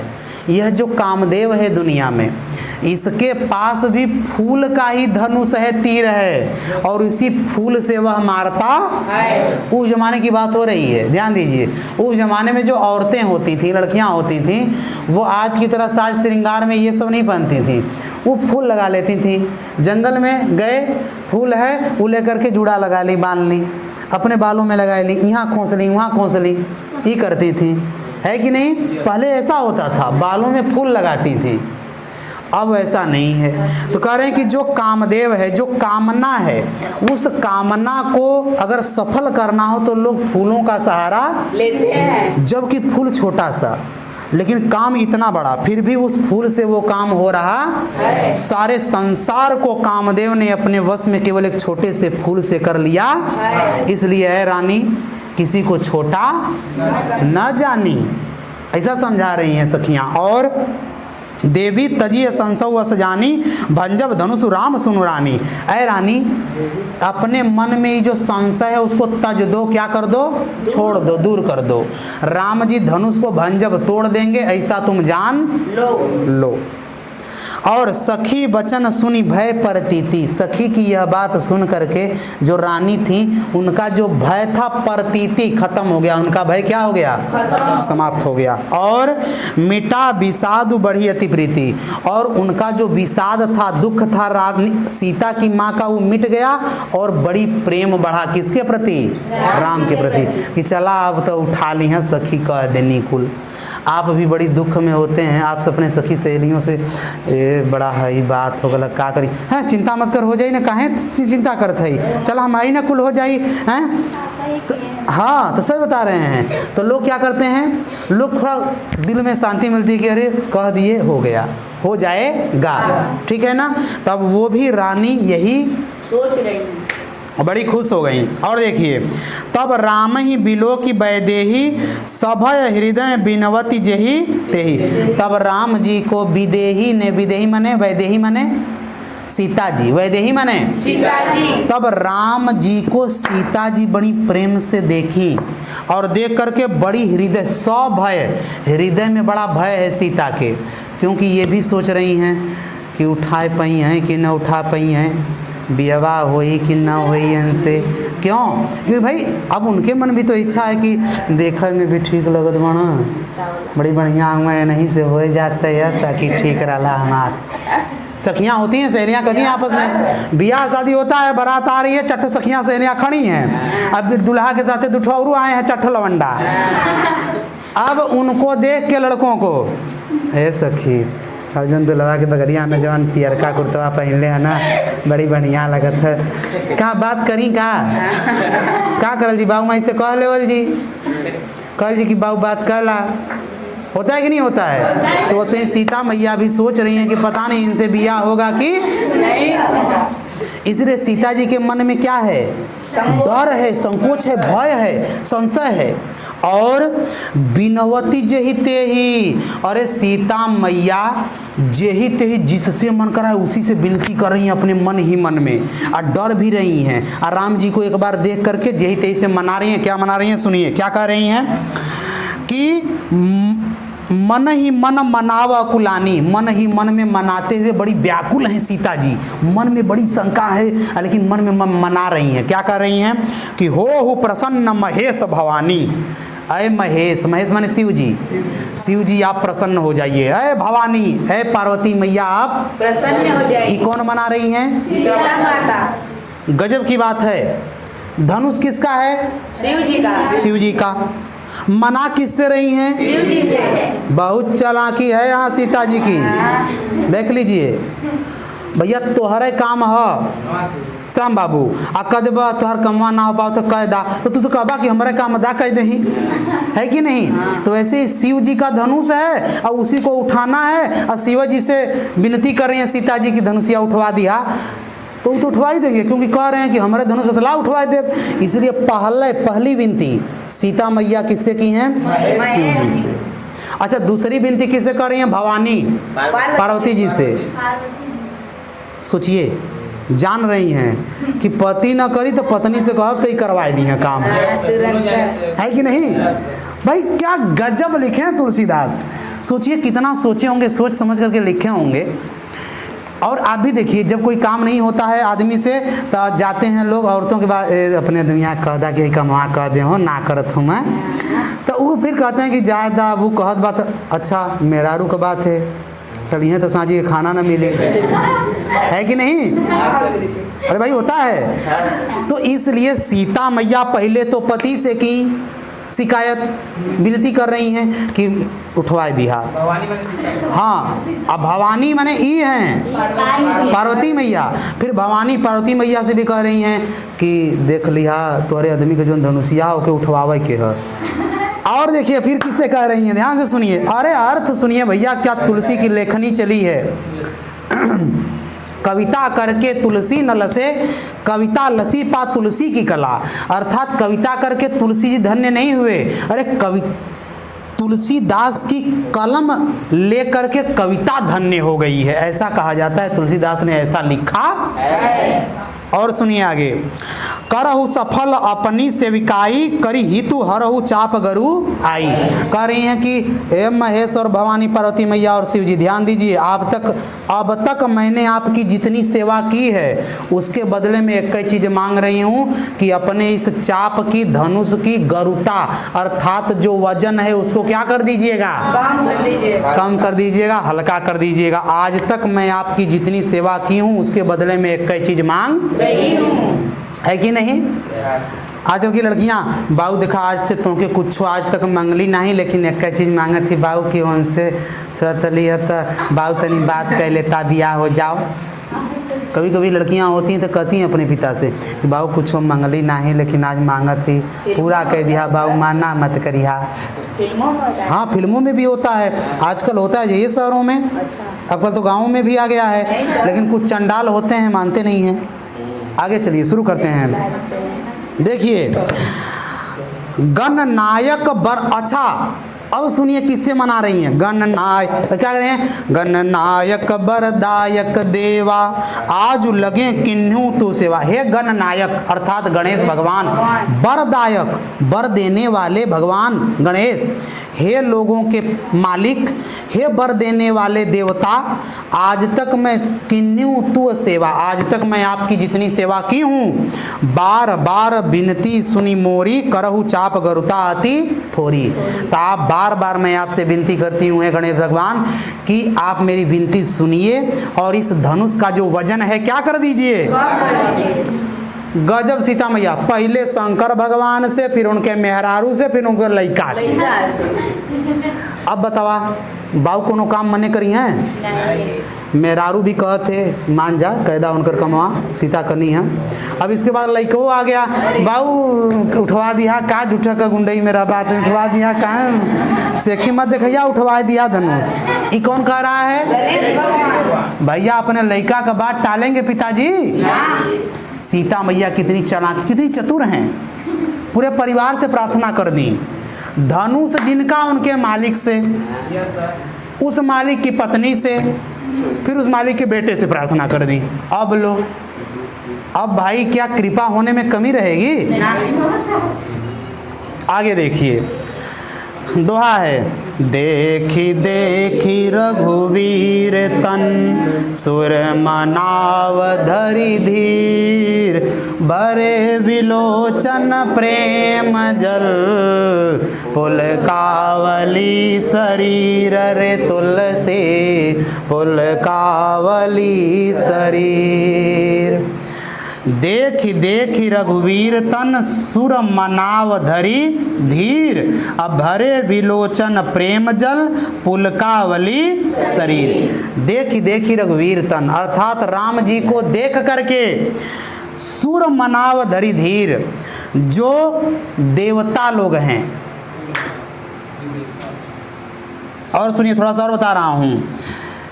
A: यह जो कामदेव है दुनिया में, इसके पास भी फूल का ही धनुष है, तीर है, और इसी फूल से वह मारता है। उस जमाने की बात हो रही है, ध्यान दीजिए। उस जमाने में जो औरतें होती थी, लड़कियां होती थी, वो आज की तरह साज श्रृंगार में ये सब नहीं पहनती थी। वो फूल लगा लेती थी, जंगल में गए, फूल है, वो लेकर के जुड़ा लगा ली, बांध ली, अपने बालों में लगा ली, यहाँ खोस ली, वहाँ खोस ली, ये करती थी, है कि नहीं? पहले ऐसा होता था, बालों में फूल लगाती थी, अब ऐसा नहीं है। तो कह रहे हैं कि जो कामदेव है, जो कामना है, उस कामना को अगर सफल करना हो तो लोग फूलों का सहारा
B: लेते हैं,
A: जबकि फूल छोटा सा, लेकिन काम इतना बड़ा, फिर भी उस फूल से वो काम हो रहा है। सारे संसार को कामदेव ने अपने वश में केवल एक छोटे से फूल से कर लिया। इसलिए है रानी, किसी को छोटा न जानी, ऐसा समझा रही हैं सखियां। और देवी तजिय संसव अस जानी, भंजब धनुष राम सुनु रानी। ऐ रानी, अपने मन में जो संशय है उसको तज दो, क्या कर दो? छोड़ दो, दूर कर दो। राम जी धनुष को भंजब तोड़ देंगे, ऐसा तुम जान लो। और सखी बचन सुनी भय परतीति, सखी की यह बात सुन करके जो रानी थी, उनका जो भय था परतीति खत्म हो गया, उनका भय क्या हो गया? समाप्त हो गया। और मिटा विषाद बढ़ी अति प्रीति, और उनका जो विषाद था, दुख था रानी सीता की माँ का, वो मिट गया, और बड़ी प्रेम बढ़ा किसके प्रति? राम के प्रति, कि चला अब तो उठा ली है सखी कह देनी कुल। आप भी बड़ी दुख में होते हैं, आप अपने सखी सहेलियों से बड़ा है बात हो गलत का करी हैं, चिंता मत कर, हो जाई ना, काहे चिंता करत है, चल हम आई ना कुल हो जाई हैं। तो हाँ, तो सही बता रहे हैं। तो लोग क्या करते हैं, लोग थोड़ा दिल में शांति मिलती है कि अरे कह दिए हो गया, हो जाएगा, ठीक है ना। तब वो भी रानी यही
B: सोच रही हूँ,
A: बड़ी खुश हो गई। और देखिए, तब राम ही बिलो की वैदेही सभय हृदय बिनवती जेही तेही। तब राम जी को विदेही ने, विदेही माने वैदेही माने सीता जी, वैदेही माने
B: सीता जी।
A: तब राम जी को सीता जी बड़ी प्रेम से देखी और देख करके बड़ी हृदय, सभय, हृदय में बड़ा भय है सीता के, क्योंकि ये भी सोच रही हैं कि उठा पाई हैं कि न उठा पाई हैं, बियाह होई कि ना होई इनसे, क्यों? क्योंकि भाई अब उनके मन भी तो इच्छा है कि देखने में भी ठीक लगत बना, बड़ी बढ़िया हुआ है, नहीं से हो जाता है ताकि ठीक रहा हमार। सखियाँ होती हैं, सहेलियाँ कहती हैं आपस में, बियाह शादी होता है, बारात आ रही है, चट्ट सखियाँ सहेलियाँ खड़ी हैं, अब दुल्हा के साथ दुठौरू आए हैं चट्ट लवंडा। अब उनको देख के लड़कों को, ए सखी अब जन दुल्हा के बगड़िया में जौन पियरका कुर्तवा पहनले है ना, बड़ी बढ़िया लगत है, का बात करी का करल जी, बाबू माई से कह लेवल जी, कल जी की बाबू बात कहला, होता है कि नहीं होता है। तो वैसे सीता मैया भी सोच रही हैं कि पता नहीं इनसे बियाह होगा कि
B: नहीं।
A: इसलिए सीता जी के मन में क्या है, डर है, संकोच है, भय है, संशय है। और बिनवती जेहि तेहि, अरे सीता मैया जेहि तेहि, जिससे मन कर रहा है उसी से विनती कर रही हैं अपने मन ही मन में, और डर भी रही हैं। और राम जी को एक बार देख करके जेहि तेहि से मना रही हैं। क्या मना रही हैं, सुनिए क्या कह रही हैं कि मन ही मन मनाव कुलानी, मन ही मन में मनाते हुए बड़ी व्याकुल हैं सीता जी, मन में बड़ी शंका है लेकिन मन में मना रही हैं। क्या कह रही हैं कि हो प्रसन्न महेश भवानी, अय महेश, महेश माने शिव जी, शिव जी आप प्रसन्न हो जाइए, अय भवानी, अय पार्वती मैया आप
B: प्रसन्न हो जाइए।
A: ये कौन मना रही हैं,
B: सीता माता।
A: गजब की बात है। धनुष किसका है,
B: शिव जी का।
A: शिव जी का। मना किससे रही हैं,
B: शिव जी से।
A: बहुत चालाकी है यहाँ सीता जी की, देख लीजिए भैया, तोहरे काम है श्याम बाबू, आ कदब तोहर कमवा ना हो पाओ तो कह दा, तो तू तो कहबा कि हमारे काम अदा कह दही, है कि नहीं। तो ऐसे ही शिव जी का धनुष है और उसी को उठाना है, और शिव जी से विनती कर रही हैं सीता जी की धनुषिया उठवा दिया, तो वो तो उठवा ही देंगे, क्योंकि कह रहे हैं कि हमारे धनुष अतला उठवा दे। इसलिए पहली विनती सीता मैया किससे की हैं, शिव जी से। अच्छा, दूसरी विनती किससे कर रही हैं, भवानी पार्वती जी से। सोचिए, जान रही हैं कि पति ना करी तो पत्नी से कहो तो ही करवाए दी है काम, है कि नहीं भाई। क्या गजब लिखे हैं तुलसीदास, सोचिए कितना सोचे होंगे, सोच समझ करके लिखे होंगे। और आप भी देखिए, जब कोई काम नहीं होता है आदमी से तो जाते हैं लोग औरतों के बाद, अपने दुनिया कह दा कि कमा कह दे हो ना करत हूँ मैं, तो वो फिर कहते हैं कि जायदा वो कहत बात, अच्छा मेहरारू का बात है, टलिए तो साँझी खाना ना मिले, है कि नहीं। अरे भाई होता है। तो इसलिए सीता मैया पहले तो पति से की शिकायत, विनती कर रही हैं कि उठवाए दिया। हाँ, अब भवानी माने ई हैं पार्वती मैया, फिर भवानी पार्वती मैया से भी कह रही हैं कि देख लिया तोरे आदमी के जो धनुषिया होके उठवावे के है। और देखिए फिर किससे कह रही हैं, ध्यान से सुनिए, अरे अर्थ सुनिए भैया, क्या तुलसी की लेखनी चली है। कविता करके तुलसी न लसे, कविता लसी पा तुलसी की कला, अर्थात कविता करके तुलसी जी धन्य नहीं हुए, अरे तुलसीदास की कलम लेकर के कविता धन्य हो गई है, ऐसा कहा जाता है। तुलसीदास ने ऐसा लिखा। और सुनिए आगे, करहु सफल अपनी सेविकाई, करी हितु हरहु चाप गरु आई। कह रही हैं कि हे महेश और भवानी पार्वती मैया और शिव जी, ध्यान दीजिए, अब तक मैंने आपकी जितनी सेवा की है उसके बदले में एक ही चीज़ मांग रही हूँ कि अपने इस चाप की, धनुष की गरुता अर्थात जो वजन है उसको क्या कर दीजिएगा, कम कर दीजिएगा, हल्का कर दीजिएगा। आज तक मैं आपकी जितनी सेवा की हूँ उसके बदले में एक ही चीज़ मांग रही हूँ, है कि नहीं। आजकल की लड़कियां बाऊ देखा आज से तुमके कुछ आज तक मंगली नहीं, लेकिन एक चीज़ मांगा थी बाऊ की उनसे सतली है तो बाऊ तनी बात कह लेता बियाह हो जाओ। कभी कभी लड़कियां होती हैं तो कहती हैं अपने पिता से कि बाऊ कुछ मंगली नहीं, लेकिन आज मांगा थी पूरा कह दिया बाऊ, माना मत करिहा।
B: फिल्मों में होता है।
A: हाँ फिल्मों में भी होता है, आजकल होता है ये शहरों में,
B: अच्छा।
A: अब तो गाँव में भी आ गया है, लेकिन कुछ चंडाल होते हैं मानते नहीं हैं। आगे चलिए शुरू करते हैं। देखिए गणनायक बर अच्छा, अब सुनिए किससे मना रही हैं। गणनायक क्या कर रहे हैं, गणनायक बरदायक देवा आज लगे किन्हू तू सेवा। हे गणनायक अर्थात गणेश भगवान, बरदायक बर देने वाले भगवान गणेश, हे लोगों के मालिक, हे बर देने वाले देवता, आज तक मैं किन्हू तू सेवा, आज तक मैं आपकी जितनी सेवा की हूँ, बार बार विनती सुनी मोरी, करहु चाप गरुता अति थोरी। तो आप बार बार मैं आपसे विनती करती हूँ गणेश भगवान कि आप मेरी विनती सुनिए और इस धनुष का जो वजन है क्या कर दीजिए। गजब सीता मैया, पहले शंकर भगवान से, फिर उनके मेहरारू से, फिर उनके लड़का से। अब बतावा बाऊ कोनो काम मने करी हैं, मेहरारू भी कहते मान जा कैदा उनकर कमवा सीता करनी है। अब इसके बाद लड़को आ गया, बाऊ उठवा दिया का झूठा का गुंडई मेरा बात उठवा दिया का सेखी मत देखिया उठवा दिया धनुष। ये कौन कह रहा है, भैया अपने लड़का का बात टालेंगे पिताजी। सीता मैया कितनी चालाक कितनी चतुर हैं, पूरे परिवार से प्रार्थना कर दी, धनुष जिनका उनके मालिक से, उस मालिक की पत्नी से, फिर उस मालिक के बेटे से प्रार्थना कर दी। अब लो, अब भाई क्या कृपा होने में कमी रहेगी। आगे देखिए दोहा है, देखी देखी रघुवीर तन सुर मनाव धरि धीर, भरे विलोचन प्रेम जल पुलकावली शरीर रे तुलसी पुलकावली शरीर। देखी देखी रघुवीर तन सुर मनाव धरि धीर, अब भरे विलोचन प्रेम जल पुलकावली शरीर। देखी देखी रघुवीर तन अर्थात राम जी को देख करके सुर मनाव धरि धीर, जो देवता लोग हैं। और सुनिए थोड़ा सा और बता रहा हूं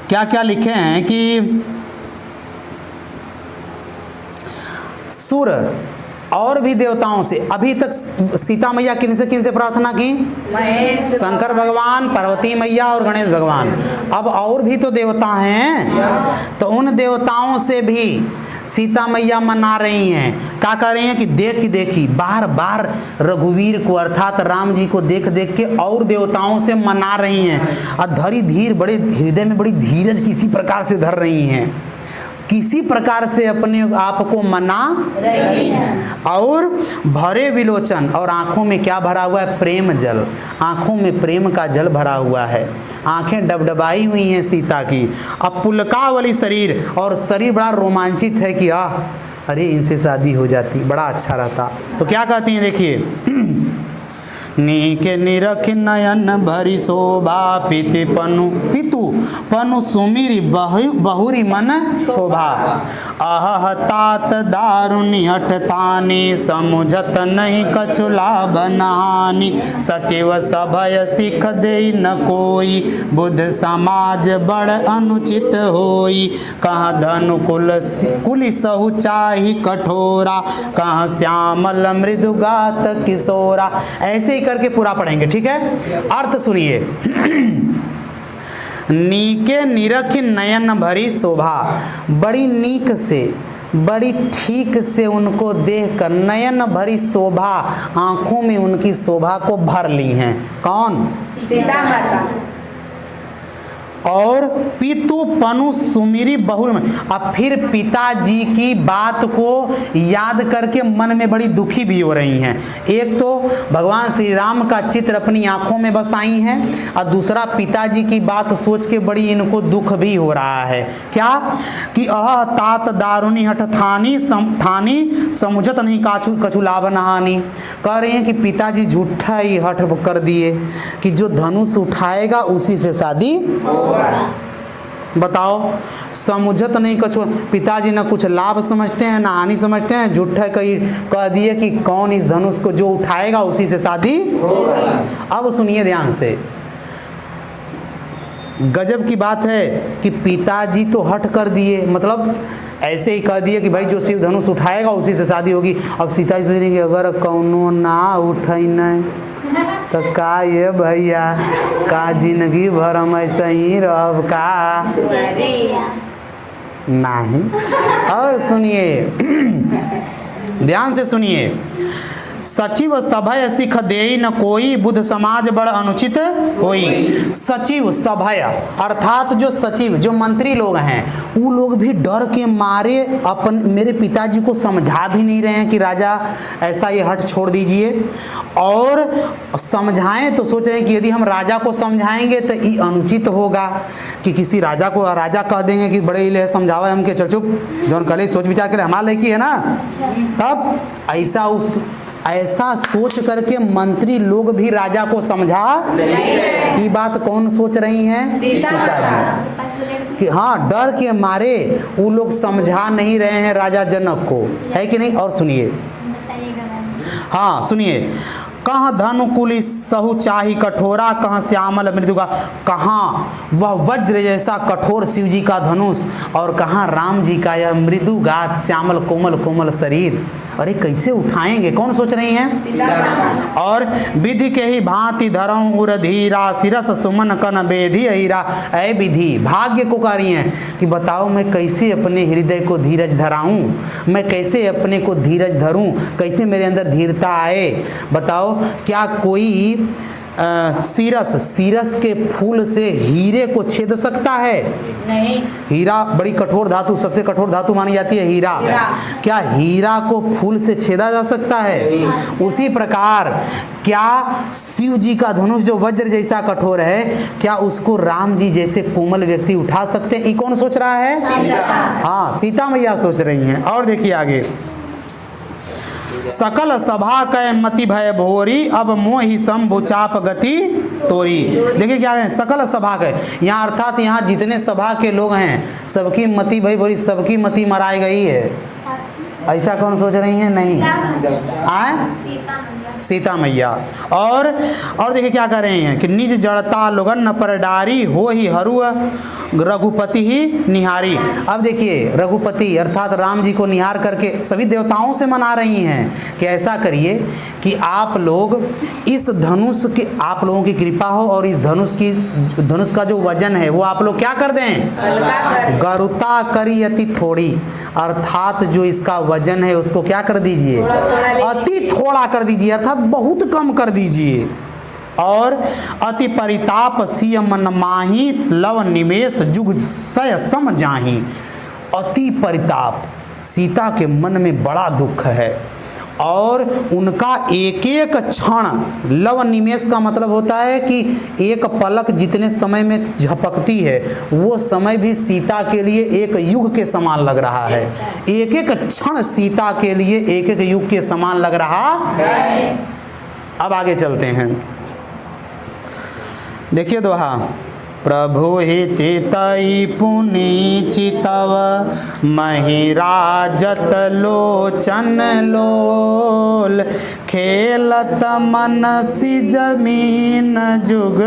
A: क्या क्या लिखे हैं कि सुर और भी देवताओं से, अभी तक सीता मैया किन से प्रार्थना की, शंकर भगवान, पार्वती मैया और गणेश भगवान। अब और भी तो देवता हैं, तो उन देवताओं से भी सीता मैया मना रही हैं। क्या कह रही हैं कि देखी देखी बार बार रघुवीर को अर्थात राम जी को देख देख के और देवताओं से मना रही हैं। और धरी धीर, बड़े हृदय में बड़ी धीरज किसी प्रकार से धर रही हैं, किसी प्रकार से अपने आप को मना रही है। और भरे विलोचन, और आंखों में क्या भरा हुआ है, प्रेम जल, आंखों में प्रेम का जल भरा हुआ है, आंखें डबडबाई हुई हैं सीता की। अब पुलकावली शरीर, और शरीर बड़ा रोमांचित है कि अरे इनसे शादी हो जाती बड़ा अच्छा रहता। तो क्या कहती हैं देखिए, नीके निरख नयन भरी शोभा, पिति पनु पितु पनु सुमिरी बहुरी मन शोभा, अह तात दारुनि हठ तानी, समुझत नहीं कछुला बनहानी, सचिव सभय सिख दे न कोई, बुध समाज बड़ अनुचित होई, कहाँ धनु कुली सहु चाही कठोरा, कहाँ श्यामल मृदुगात किशोरा। ऐसे ही करके पूरा पढ़ेंगे, ठीक है। अर्थ सुनिए, नीके निरख नयन भरी शोभा, बड़ी नीक से बड़ी ठीक से उनको देखकर नयन भरी शोभा, आंखों में उनकी शोभा को भर ली हैं। कौन,
B: सीता माता।
A: और पितु पनु सुमिरी बहु में। अब फिर पिताजी की बात को याद करके मन में बड़ी दुखी भी हो रही हैं। एक तो भगवान श्री राम का चित्र अपनी आंखों में बसाई हैं और दूसरा पिताजी की बात सोच के बड़ी इनको दुख भी हो रहा है। क्या कि अह तात दारुणी हठ ठानी समुझत नहीं कछु लाभ नहानी। कह रहे हैं कि पिताजी झूठा ही हठ कर दिए कि जो धनुष उठाएगा उसी से शादी। बताओ, समुझत नहीं कछु, पिताजी ना कुछ लाभ समझते हैं ना हानि समझते हैं, झूठा कहीं कह दिए कि कौन इस धनुष को जो उठाएगा उसी से शादी। अब सुनिए ध्यान से, गजब की बात है कि पिताजी तो हट कर दिए, मतलब ऐसे ही कह दिए कि भाई जो शिव धनुष उठाएगा उसी से शादी होगी। अब सीता जी सोच रही कि अगर कौनो ना उठाई नहीं तो का ये भैया का जिंदगी भर हम ऐसे ही रहब का नहीं। और सुनिए ध्यान से सुनिए, सचिव सभय सिख देई न कोई बुद्ध समाज बड़ अनुचित होई। सचिव सभय अर्थात जो सचिव जो मंत्री लोग हैं वो लोग भी डर के मारे अपन मेरे पिताजी को समझा भी नहीं रहे हैं कि राजा ऐसा ये हट छोड़ दीजिए, और समझाएं तो सोच रहे हैं कि यदि हम राजा को समझाएंगे तो ये अनुचित होगा कि किसी राजा को राजा कह देंगे कि बड़े इले समझावा हम के चल चुप जौन कल सोच विचार के हमारा लड़की है ना। तब ऐसा सोच करके मंत्री लोग भी राजा को समझा ये बात कौन सोच रही हैं? सीता जी कि हाँ डर के मारे वो लोग समझा नहीं रहे हैं राजा जनक को, है कि नहीं। और सुनिए, हाँ सुनिए, कहाँ धनुकुल सहु चाही कठोरा, कहाँ श्यामल मृदुगा। कहाँ वह वज्र जैसा कठोर शिव जी का धनुष और कहाँ राम जी का यह मृदुगात श्यामल कोमल कोमल शरीर। अरे कैसे उठाएंगे, कौन सोच रही हैं? और विधि के ही भांति धरऊं उर धीरा, सिरस सुमन कन बेधी हीरा। ऐ विधि भाग्य को कह रही हैं कि बताओ मैं कैसे अपने हृदय को धीरज धराऊं, मैं कैसे अपने को धीरज धरूं, कैसे मेरे अंदर धीरता आए। बताओ क्या कोई सीरस के फूल से हीरे को छेद सकता है?
B: नहीं।
A: हीरा बड़ी कठोर धातु, सबसे कठोर धातु मानी जाती है हीरा। क्या हीरा को फूल से छेदा जा सकता है? उसी प्रकार क्या शिव जी का धनुष जो वज्र जैसा कठोर है, क्या उसको राम जी जैसे कोमल व्यक्ति उठा सकते हैं? ये कौन सोच रहा है? हाँ सीता मैया सोच रही हैं। और देखिए आगे, सकल सभा कै मति भय भोरी, अब मोहि शंभु चाप गति तोरी। देखिए क्या है, सकल सभा कै, यहाँ अर्थात यहाँ जितने सभा के लोग हैं सबकी मति भय भोरी, सबकी मति मराई गई है। ऐसा कौन सोच रही हैं? नहीं आए सीता मैया। और देखिए क्या कर रहे हैं कि निज जड़ता लोगन पर डारी, हो ही हरू रघुपति ही निहारी। अब देखिए रघुपति अर्थात राम जी को निहार करके सभी देवताओं से मना रही हैं कि ऐसा करिए कि आप लोग इस धनुष के, आप लोगों की कृपा हो और इस धनुष का जो वजन है वो आप लोग क्या कर दें? गरुता करी अति थोड़ी, अर्थात जो इसका वजन है उसको क्या कर दीजिए? अति थोड़ा कर दीजिए, अर्थात बहुत कम कर दीजिए। और अति परिताप सिय मन माही, लव निमेष जुग सय सम जाही। अति परिताप, सीता के मन में बड़ा दुख है और उनका एक एक क्षण, लव निमेष का मतलब होता है कि एक पलक जितने समय में झपकती है वो समय भी सीता के लिए एक युग के समान लग रहा है। एक एक क्षण सीता के लिए एक एक युग के समान लग रहा है। अब आगे चलते हैं, देखिए दोहा, प्रभु ही चितई पुनि चितव महिराजत लोचन लोल, खेलत मनसी जमीन जुग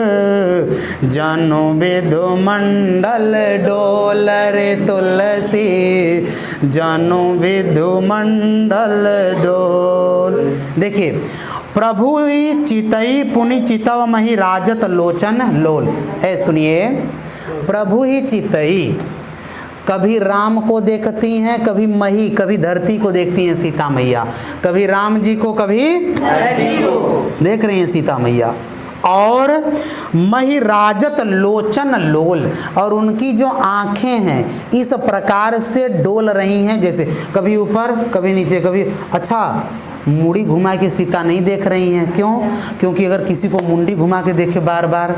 A: जनु विधु मंडल डोल। रे तुलसी जनु विधु मंडल डोल। देखिए प्रभु ही चितई पुनि चितव मही राजत लोचन लोल। ऐ सुनिए, प्रभु ही चितई, कभी राम को देखती हैं, कभी मही, कभी धरती को देखती हैं सीता मैया, कभी राम जी को कभी धरती को देख रही हैं सीता मैया। और महिराजत लोचन लोल, और उनकी जो आंखें हैं इस प्रकार से डोल रही हैं, जैसे कभी ऊपर कभी नीचे कभी। अच्छा, मुड़ी घुमा के सीता नहीं देख रही हैं, क्यों? क्योंकि अगर किसी को मुंडी घुमा के देखे बार बार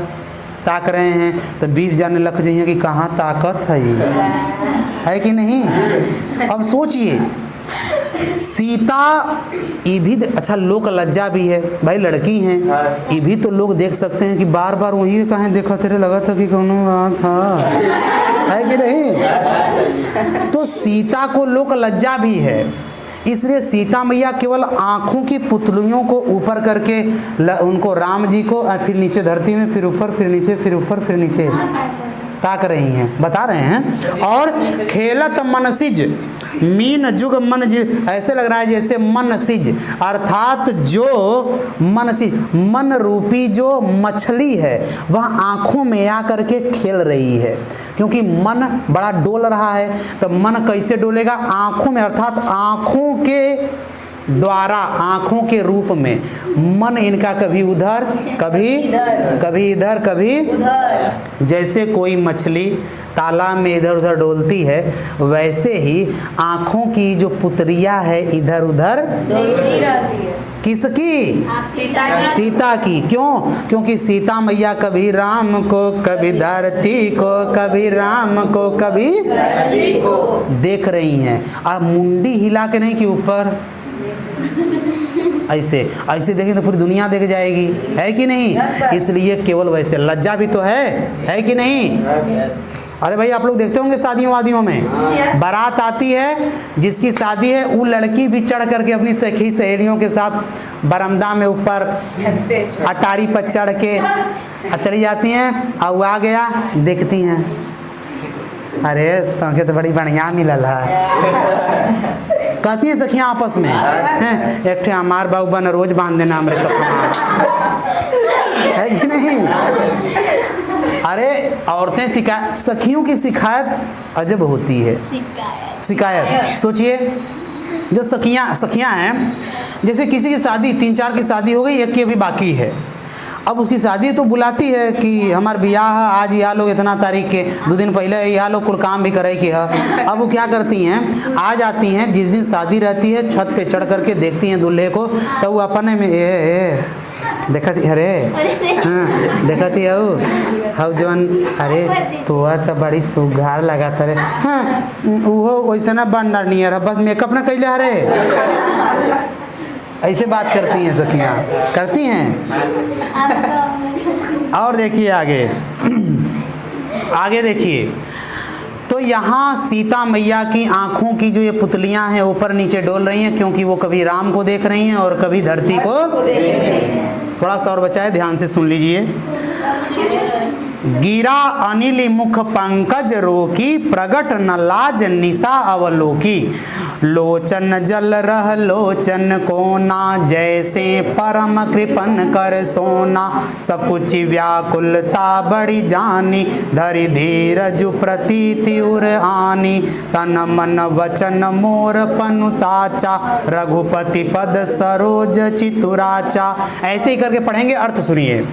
A: ताक रहे हैं तो 20 जाने लग जाइए कि कहाँ ताकत है कि नहीं। अब सोचिए, सीता ये भी अच्छा लोक लज्जा भी है भाई, लड़की हैं ये भी तो लोग देख सकते हैं कि बार बार वही कहाँ देखा तेरे लगा था कि कौन था, है कि नहीं। तो सीता को लोक लज्जा भी है, इसलिए सीता मैया केवल आँखों की पुतलियों को ऊपर करके उनको राम जी को, और फिर नीचे धरती में, फिर ऊपर फिर नीचे, फिर ऊपर फिर नीचे ताक रही हैं, बता रहे हैं। और खेलत मनसिज मीन जुग मन जी, ऐसे लग रहा है जैसे मनसिज, अर्थात जो मनसिज मन रूपी जो मछली है वह आँखों में आकर के खेल रही है, क्योंकि मन बड़ा डोल रहा है। तो मन कैसे डोलेगा? आँखों में, अर्थात आँखों के द्वारा, आँखों के रूप में मन इनका कभी उधर कभी इधर कभी उधर। जैसे कोई मछली तालाब में इधर उधर डोलती है, वैसे ही आँखों की जो पुतरियाँ है इधर उधर डोलती रहती है। किसकी? सीता की। क्यों? क्योंकि सीता मैया कभी राम को, कभी धरती को, कभी राम को, कभी धरती को देख रही हैं। अब मुंडी हिला के नहीं कि ऊपर ऐसे ऐसे देखें तो पूरी दुनिया देख जाएगी, है कि नहीं। इसलिए केवल वैसे लज्जा भी तो है कि नहीं। अरे भाई, आप लोग देखते होंगे शादियों वादियों में बारात आती है, जिसकी शादी है वो लड़की भी चढ़ करके अपनी सखी सहेलियों के साथ बरामदा में ऊपर अटारी पर चढ़ के चली जाती हैं। और वो आ गया, देखती हैं, अरे तुमके तो बड़ी बढ़िया मिलल है, कहती है सखियाँ आपस में हैं, एक ठे हमार बाबू बन रोज बांध देना हमारे सपना, है कि नहीं। अरे औरतें सखियों की शिकायत अजब होती है। शिकायत सोचिए, जो सखियाँ हैं, जैसे किसी की शादी 3-4 की शादी हो गई, एक की अभी बाकी है, अब उसकी शादी तो बुलाती है कि हमार बियाह आज यहाँ लोग इतना तारीख के 2 दिन पहले यहाँ लोग कुल काम भी करे कि है। अब वो क्या करती हैं, आ जाती हैं जिस दिन शादी रहती है, छत पे चढ़ करके देखती हैं दूल्हे को, तो वो अपने में देखती, अरे हाँ देखती है जवन, अरे तो बड़ी सुघार लगा रे, हाँ वो वैसे ना बनना नहीं है, बस मेकअप ना कैले हरे, ऐसे बात करती हैं सखियाँ, करती हैं। और देखिए आगे देखिए, तो यहाँ सीता मैया की आँखों की जो ये पुतलियाँ हैं ऊपर नीचे डोल रही हैं, क्योंकि वो कभी राम को देख रही हैं और कभी धरती को। थोड़ा सा और बचा है, ध्यान से सुन लीजिए। गिरा अनिल मुख पंकज रोकी, प्रगट न लाज निशा अवलोकी, लोचन जल रह लोचन कोना, जैसे परम कृपन कर सोना, सकुच व्याकुलता बड़ी जानी, धरि धीरज प्रतीति उर आनी, तन मन वचन मोर पनु साचा, रघुपति पद सरोज चितुराचा। ऐसे ही करके पढ़ेंगे, अर्थ सुनिए।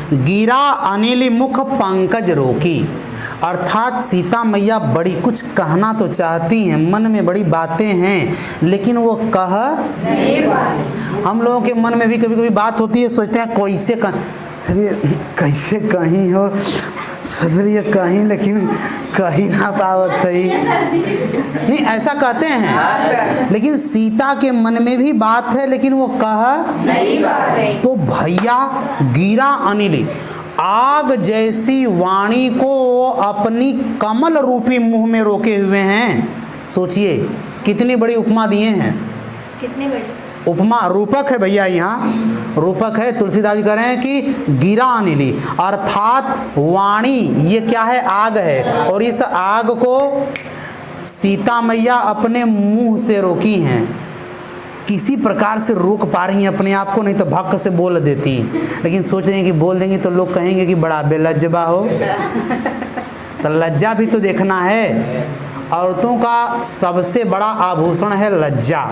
A: गिरा अनिल मुख पंकज रोकी, अर्थात सीता मैया बड़ी कुछ कहना तो चाहती हैं, मन में बड़ी बातें हैं, लेकिन वो कह नहीं। हम लोगों के मन में भी कभी कभी बात होती है, सोचते हैं कैसे कहीं हो, सोचलिए कहीं, लेकिन कहीं ना पावत थी, नहीं ऐसा कहते हैं। लेकिन सीता के मन में भी बात है, लेकिन वो कह नहीं। तो भैया गिरा अनिल, आग जैसी वाणी को वो अपनी कमल रूपी मुंह में रोके हुए हैं। सोचिए कितनी बड़ी उपमा दिए हैं,
B: कितनी बड़ी
A: उपमा, रूपक है भैया, यहाँ रूपक है। तुलसीदास जी कह रहे हैं कि गिरा अनिली, अर्थात वाणी ये क्या है, आग है, और इस आग को सीता मैया अपने मुंह से रोकी हैं, किसी प्रकार से रोक पा रही हैं अपने आप को, नहीं तो भक्क से बोल देती, लेकिन सोच रही हैं कि बोल देंगी तो लोग कहेंगे कि बड़ा बेलज्जबा हो, तो लज्जा भी तो देखना है। औरतों का सबसे बड़ा आभूषण है लज्जा।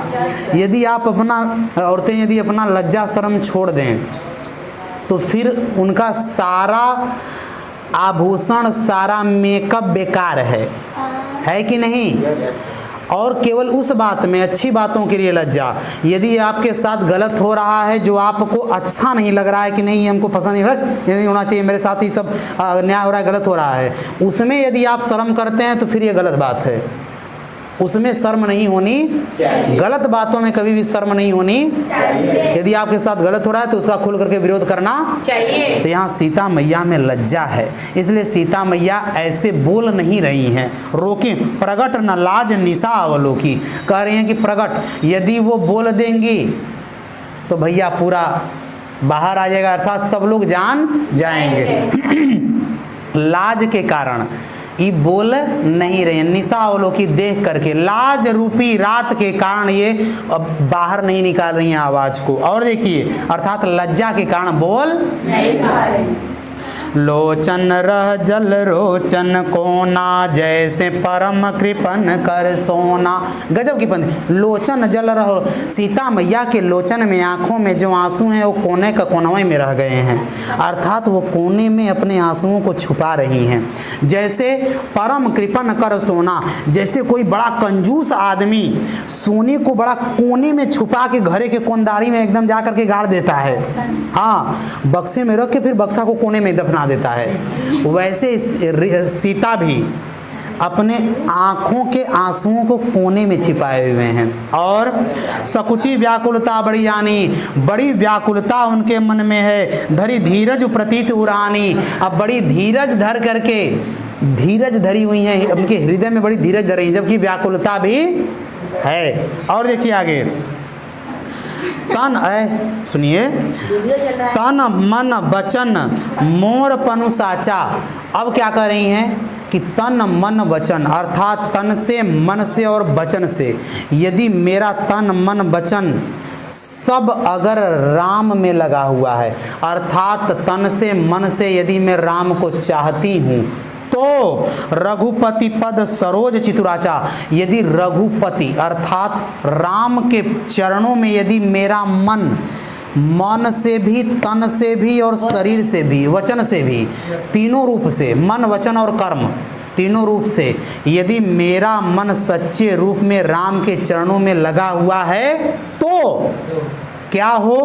A: यदि आप औरतें यदि अपना लज्जा शर्म छोड़ दें तो फिर उनका सारा आभूषण, सारा मेकअप बेकार है कि नहीं। और केवल उस बात में, अच्छी बातों के लिए लज्जा। यदि आपके साथ गलत हो रहा है, जो आपको अच्छा नहीं लग रहा है कि नहीं, हमको पसंद नहीं होना चाहिए, मेरे साथ ही सब अन्याय हो रहा है, गलत हो रहा है, उसमें यदि आप शर्म करते हैं तो फिर ये गलत बात है। उसमें शर्म नहीं होनी, गलत बातों में कभी भी शर्म नहीं होनी। यदि आपके साथ गलत हो रहा है तो उसका खुल करके विरोध करना चाहिए। तो यहाँ सीता मैया में लज्जा है, इसलिए सीता मैया ऐसे बोल नहीं रही हैं। रोके प्रगट न लाज निशा अवलोकी, कह रही हैं कि प्रगट, यदि वो बोल देंगी तो भैया पूरा बाहर आ जाएगा, अर्थात सब लोग जान जाएंगे। लाज के कारण ये बोल नहीं रहे, निशा अवलोकी देख करके, लाज रूपी रात के कारण ये अब बाहर नहीं निकाल रही हैं आवाज को। और देखिए, अर्थात लज्जा के कारण बोल नहीं पा रही। लोचन रह जल रोचन कोना, जैसे परम कृपन कर सोना। गजब की पंक्ति। लोचन जल रह, सीता मैया के लोचन में, आंखों में जो आंसू हैं वो कोने का कोनवे में रह गए हैं, अर्थात वो कोने में अपने आंसुओं को छुपा रही हैं। जैसे परम कृपन कर सोना, जैसे कोई बड़ा कंजूस आदमी सोने को बड़ा कोने में छुपा के घरे के कोनदारी में एकदम जा करके गाड़ देता है, हाँ, बक्से में रख के फिर बक्सा को कोने में दफना देता है। वैसे सीता भी अपने आंखों के आंसुओं को कोने में छिपाए हुए हैं। और सकुची व्याकुलता बड़ी आनी, बड़ी व्याकुलता उनके मन में है, धरी धीरज प्रतीत उरानी। अब बड़ी धीरज धर करके, धीरज धरी हुई है, उनके हृदय में बड़ी धीरज धरी, जबकि व्याकुलता भी है। और देखिए आगे, तन सुनिए, तन मन वचन मोर पनु साचा। अब क्या कर रही हैं कि तन मन वचन, अर्थात तन से, मन से और वचन से, यदि मेरा तन मन वचन सब अगर राम में लगा हुआ है, अर्थात तन से मन से यदि मैं राम को चाहती हूँ, तो रघुपति पद सरोज चितुराचा, यदि रघुपति अर्थात राम के चरणों में यदि मेरा मन से भी, तन से भी और शरीर से भी, वचन से भी, तीनों रूप से, मन वचन और कर्म तीनों रूप से, यदि मेरा मन सच्चे रूप में राम के चरणों में लगा हुआ है, तो क्या हो,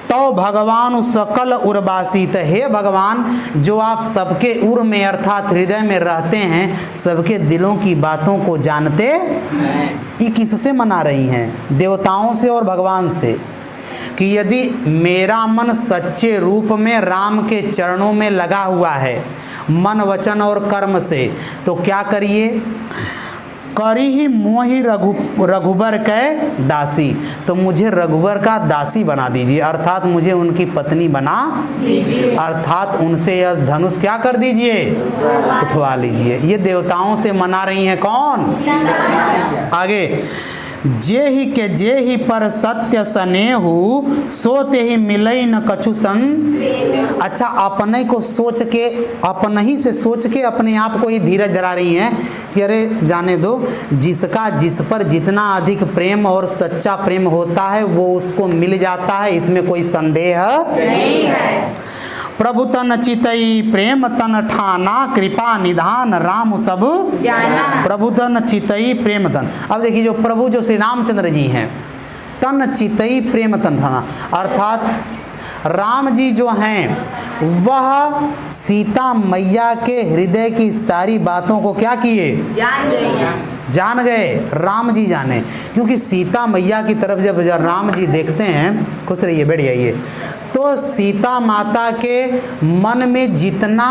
A: तो भगवान सकल उर्वासी। तो हे भगवान, जो आप सबके उर में अर्थात हृदय में रहते हैं, सबके दिलों की बातों को जानते, ये किससे मना रही हैं? देवताओं से और भगवान से, कि यदि मेरा मन सच्चे रूप में राम के चरणों में लगा हुआ है, मन वचन और कर्म से, तो क्या करिए, करी ही मोहि रघुबर कै दासी, तो मुझे रघुबर का दासी बना दीजिए, अर्थात मुझे उनकी पत्नी बना दीजिए, अर्थात उनसे यह धनुष क्या कर दीजिए, उठवा लीजिए। ये देवताओं से मना रही हैं कौन? आगे, जे ही पर सत्य सनेहु, सोते ही मिलई न कछु संग। अच्छा, अपने को सोच के, अपने ही से सोच के अपने आप को ही धीरज धरा रही हैं कि अरे जाने दो, जिसका जिस पर जितना अधिक प्रेम और सच्चा प्रेम होता है वो उसको मिल जाता है, इसमें कोई संदेह नहीं है। प्रभु तन चितई प्रेम तन ठाना, कृपा निधान राम सब जाना। प्रभु तन चितई प्रेम तन। अब देखिए, जो प्रभु जो श्री रामचंद्र जी हैं, तन चितई प्रेम तन ठाना, अर्थात राम जी जो हैं वह सीता मैया के हृदय की सारी बातों को क्या किए, जान गए, राम जी जाने। क्योंकि सीता मैया की तरफ जब राम जी देखते हैं, खुश रहिए, बैठ जाइए, तो सीता माता के मन में जितना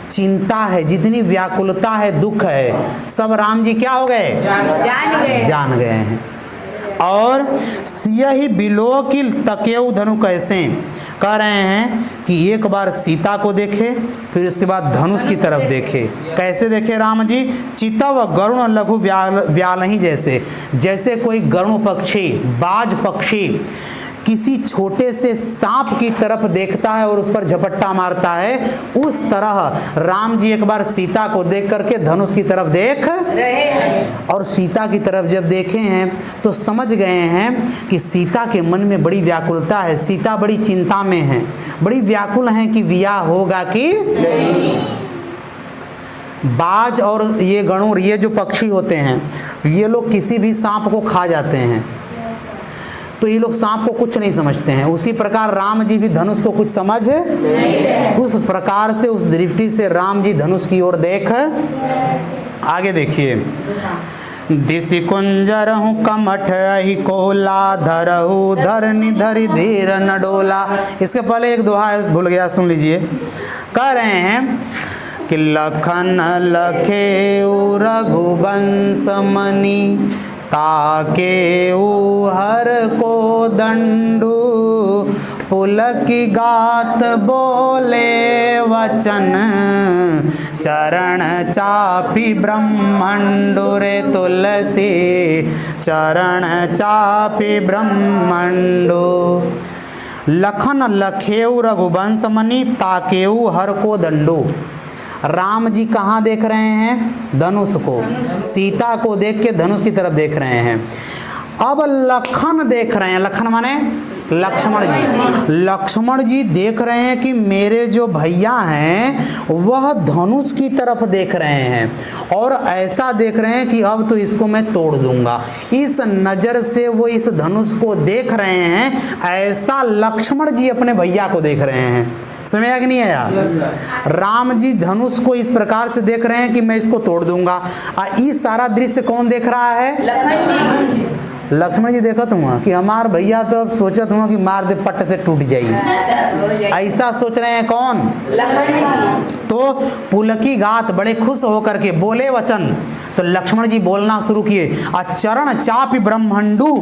A: चिंता है, जितनी व्याकुलता है, दुख है, सब राम जी क्या हो गए, जान गए हैं। और यही बिलोकिल तकेउ धनु कैसे कह रहे हैं कि एक बार सीता को देखे, फिर उसके बाद धनुष की तरफ देखे। कैसे देखे राम जी? चितव गरुण लघु व्यालही, जैसे कोई गरुण पक्षी, बाज पक्षी किसी छोटे से सांप की तरफ देखता है और उस पर झपट्टा मारता है, उस तरह राम जी एक बार सीता को देख करके धनुष की तरफ देख
B: रहे हैं।
A: और सीता की तरफ जब देखे हैं तो समझ गए हैं कि सीता के मन में बड़ी व्याकुलता है, सीता बड़ी चिंता में है, बड़ी व्याकुल हैं कि विवाह होगा कि नहीं। बाज और ये गरुड़, ये जो पक्षी होते हैं, ये लोग किसी भी सांप को खा जाते हैं, तो ये लोग सांप को कुछ नहीं समझते हैं। उसी प्रकार राम जी भी धनुष को कुछ समझ नहीं, उस प्रकार से उस दृष्टि से राम जी धनुष की ओर देख। आगे देखिए, दिशि कुंजरहु कमठ अहि कोला धरहु धरनी धरि धीर न डोला। इसके पहले एक दोहा भूल गया, सुन लीजिए। कह रहे हैं कि लखन लखेउ रघुवंश मणि ताके हर को दंडू पुलकी गात बोले वचन चरण चापी ब्रह्मंडो रे तुलसी चरण चापी ब्रह्मंडो। लखन लखेउ रघुवंश मणि ताकेउ हर को दंडो। राम जी कहाँ देख रहे हैं? धनुष को। सीता को देख के धनुष की तरफ देख रहे हैं। अब लखन देख रहे हैं, लखन माने लक्ष्मण जी। लक्ष्मण जी देख रहे हैं कि मेरे जो भैया हैं वह धनुष की तरफ देख रहे हैं और ऐसा देख रहे हैं कि अब तो इसको मैं तोड़ दूंगा। इस नज़र से वो इस धनुष को देख रहे हैं, ऐसा लक्ष्मण जी अपने भैया को देख रहे हैं। समझ आया कि नहीं आया? राम जी धनुष को इस प्रकार से देख रहे हैं कि मैं इसको तोड़ दूंगा। ये सारा दृश्य कौन देख रहा है? लखन जी। लक्ष्मण जी देखत हुआ कि हमार भैया तो अब सोचत हुआ कि मार दे पट से टूट जाइए, ऐसा सोच रहे हैं। कौन? लखन जी। तो पुलकी गात बड़े खुश होकर के बोले वचन, तो लक्ष्मण जी बोलना शुरू किए। चरण चापी ब्रह्मंडू,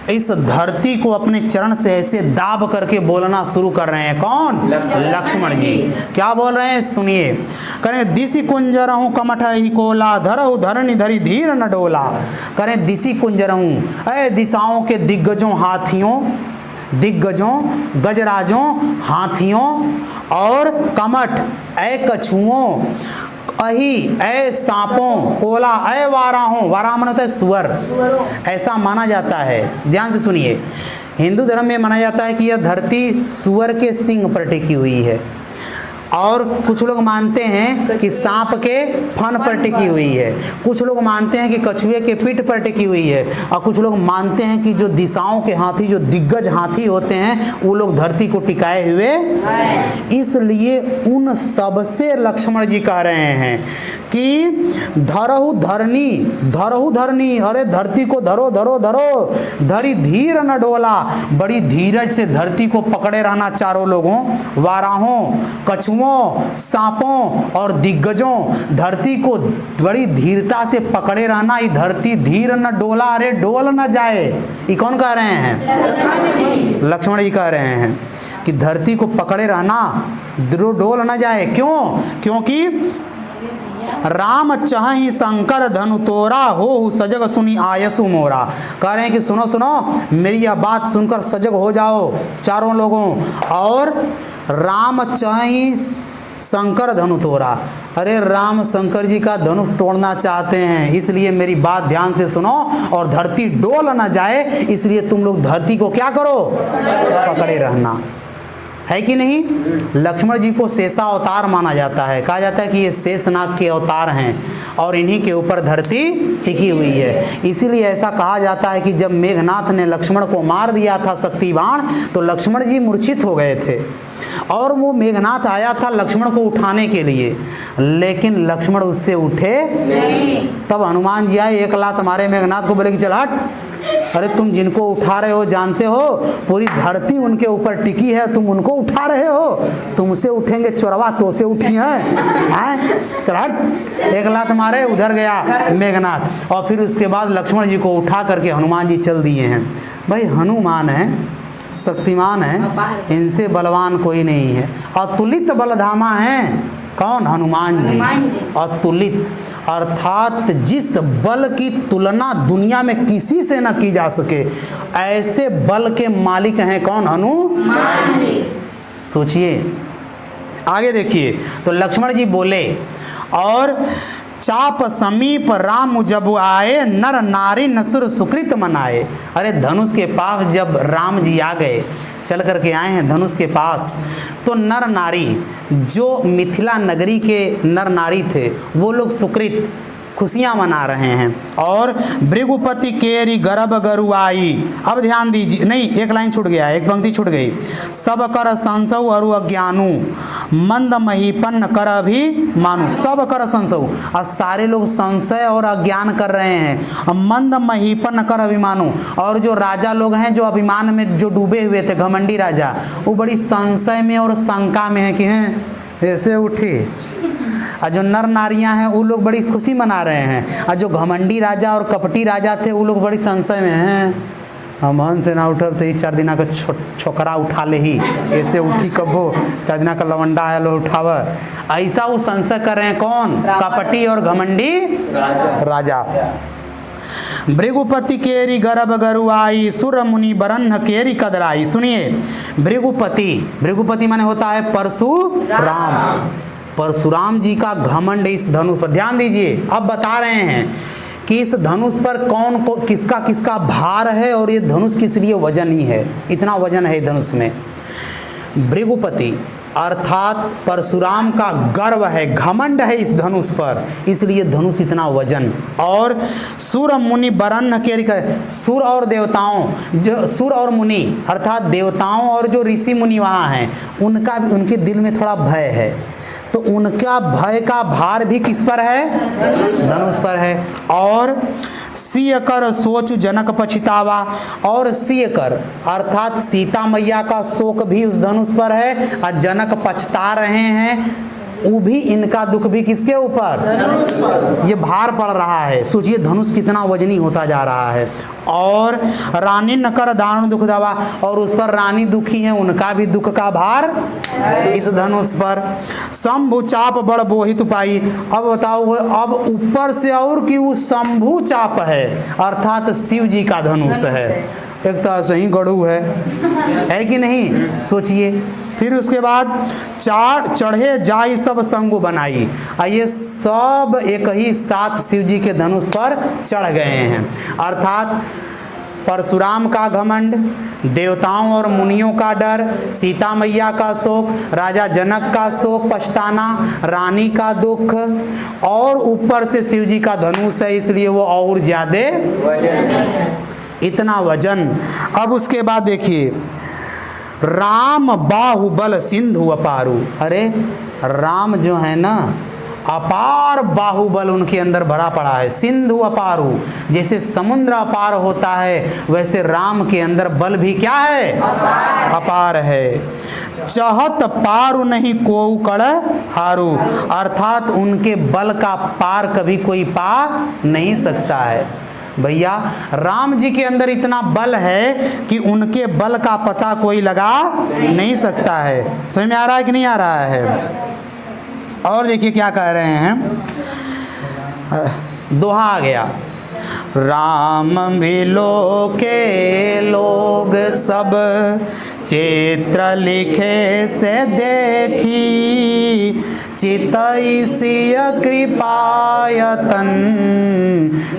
A: इस धरती को अपने चरण से ऐसे दाब करके बोलना शुरू कर रहे हैं। कौन? लक्ष्मण जी। क्या बोल रहे हैं? सुनिए। करें दिशि कुंजरहु कमठ ही कोला धरहु धरनी धरी धीर न डोला। करें दिशि कुंजरहु, ऐ दिशाओं के दिग्गजों हाथियों, दिग्गजों गजराजों हाथियों, और कमठ ऐ कछुओं, अहि ऐ सांपों, कोला ऐ वाराहों, वाराह मन होता है सुअर, ऐसा माना जाता है। ध्यान से सुनिए, हिंदू धर्म में माना जाता है कि यह धरती सुअर के सिंग पर टिकी हुई है, और कुछ लोग मानते हैं कि सांप के फन पर टिकी हुई है, कुछ लोग मानते हैं कि कछुए के पीठ पर टिकी हुई है, और कुछ लोग मानते हैं कि जो दिशाओं के हाथी, जो दिग्गज हाथी होते हैं, वो लोग धरती को टिकाए हुए। इसलिए उन सबसे लक्ष्मण जी कह रहे हैं कि धरहु धरनी, धरहु धरनी, अरे धरती को धरो धरो धरो, धरी धीर न डोला, बड़ी धीरज से धरती को पकड़े रहना चारों लोगों, वाराहों, कछुओं, सांपों और दिग्गजों, धरती को बड़ी धीरता से पकड़े रहना। ये धरती धीर न डोला, अरे डोल न जाए। ये कौन कह रहे हैं? लक्ष्मण जी कह रहे हैं कि धरती को पकड़े रहना, डोल न जाए। क्यों? क्योंकि राम चाहि शंकर धनु तोरा, हो सजग सुनी आयसु मोरा। कह रहे हैं कि सुनो सुनो, मेरी यह बात सुनकर सजग हो जाओ चारों लोगों। और राम चाहि शंकर धनु तोरा, अरे राम शंकर जी का धनुष तोड़ना चाहते हैं, इसलिए मेरी बात ध्यान से सुनो, और धरती डोल ना जाए, इसलिए तुम लोग धरती को क्या करो? पकड़े रहना। है कि नहीं? लक्ष्मण जी को शेषा अवतार माना जाता है। कहा जाता है कि ये शेषनाग के अवतार हैं और इन्हीं के ऊपर धरती टिकी हुई है। इसीलिए ऐसा कहा जाता है कि जब मेघनाथ ने लक्ष्मण को मार दिया था शक्ति बाण, तो लक्ष्मण जी मूर्छित हो गए थे, और वो मेघनाथ आया था लक्ष्मण को उठाने के लिए, लेकिन लक्ष्मण उससे उठे नहीं। तब हनुमान जी आए, एक लात मारे मेघनाथ को, बोले कि चल हट, अरे तुम जिनको उठा रहे हो जानते हो पूरी धरती उनके ऊपर टिकी है, तुम उनको उठा रहे हो, तुमसे उठेंगे चोरवा, तो से उठी हैं? चल हट। एक लात मारे, उधर गया मेघनाथ, और फिर उसके बाद लक्ष्मण जी को उठा करके हनुमान जी चल दिए हैं। भाई हनुमान है, शक्तिमान है, इनसे बलवान कोई नहीं है, अतुलित बलधामा है। कौन? हनुमान जी।
B: हनुमान जी।
A: अतुलित अर्थात जिस बल की तुलना दुनिया में किसी से न की जा सके, ऐसे बल के मालिक हैं कौन? हनुमान जी। सोचिए आगे देखिए, तो लक्ष्मण जी बोले, और चाप समीप राम जब आए, नर नारी नसुर सुकृत मनाए। अरे धनुष के पास जब राम जी आ गए, चल करके आए हैं धनुष के पास, तो नर नारी जो मिथिला नगरी के नर नारी थे वो लोग सुकृत खुशियां मना रहे हैं। और भृगुपति केरी गर्भ गरुआई, अब ध्यान दीजिए, नहीं एक लाइन छूट गया, एक पंक्ति छूट गई। सब कर संसौ अरु अज्ञानु, मंद महीपन कर भी मानु। सब कर संसौ, और सारे लोग संशय और अज्ञान कर रहे हैं। मंद महीपन कर अभिमानु, और जो राजा लोग हैं जो अभिमान में जो डूबे हुए थे, घमंडी राजा, वो बड़ी संशय में और शंका में है कि हैं ऐसे उठी। और जो नर नारियां हैं वो लोग बड़ी खुशी मना रहे हैं, और जो घमंडी राजा और कपटी राजा थे वो लोग बड़ी संशय में हैं। हम से ना उठब तो ये 4 दिना का छोकरा उठा ले ही, ऐसे उठी कबो 4 दिना का लवंडा आया लो उठाव, ऐसा वो संशय कर रहे हैं। कौन? कपटी और घमंडी राजा। भृगुपति केरी गर्भ गरुआई, सुर मुनि बरन्ह केरी कदराई। सुनिए, भृगुपति माने होता है परशुराम। परशुराम जी का घमंड इस धनुष पर, ध्यान दीजिए, अब बता रहे हैं कि इस धनुष पर कौन को किसका किसका भार है, और ये धनुष किस लिए वजन ही है, इतना वजन है धनुष में। भृगुपति अर्थात परशुराम का गर्व है, घमंड है इस धनुष पर, इसलिए धनुष इतना वजन। और सुर मुनि बरन्ह केरी, सुर और देवताओं, जो सुर और मुनि अर्थात देवताओं और जो ऋषि मुनि वहाँ हैं, उनका भी, उनके दिल में थोड़ा भय है, तो उनका भय का भार भी किस पर है? धनुष पर है। और सिय कर सोच जनक पछितावा, और सिय कर अर्थात सीता मैया का शोक भी उस धनुष पर है, और जनक पछता रहे हैं, वो भी, इनका दुख भी किसके ऊपर? ये भार पड़ रहा है। सोचिए धनुष कितना वजनी होता जा रहा है। और रानी नकर दारुण दुख दवा, और उस पर रानी दुखी है, उनका भी दुख का भार इस धनुष पर। शंभु चाप बड़ बोहित पाई, अब बताओ, अब ऊपर से और कि वो शंभु चाप है, अर्थात शिव जी का धनुष है। एक तो सही गड़ू है कि नहीं? सोचिए। फिर उसके बाद चढ़े जाई सब संगु बनाई, ये सब एक ही साथ शिव जी के धनुष पर चढ़ गए हैं। अर्थात परशुराम का घमंड, देवताओं और मुनियों का डर, सीता मैया का शोक, राजा जनक का शोक पछताना, रानी का दुख, और ऊपर से शिव जी का धनुष है, इसलिए वो और ज्यादा इतना वजन। अब उसके बाद देखिए, राम बाहुबल सिंधु अपारू। अरे राम जो है ना, अपार बाहुबल उनके अंदर भरा पड़ा है। सिंधु अपारू, जैसे समुद्र अपार होता है, वैसे राम के अंदर बल भी क्या है? अपार है। चहत पारु नहीं को कड़ हारू, अर्थात उनके बल का पार कभी कोई पा नहीं सकता है। भैया राम जी के अंदर इतना बल है कि उनके बल का पता कोई लगा नहीं सकता है। समझ में आ रहा है कि नहीं आ रहा है? और देखिए क्या कह रहे हैं, दोहा आ गया। राम बिलो के लोग सब चित्र लिखे से देखी, चितई सिय कृपायतन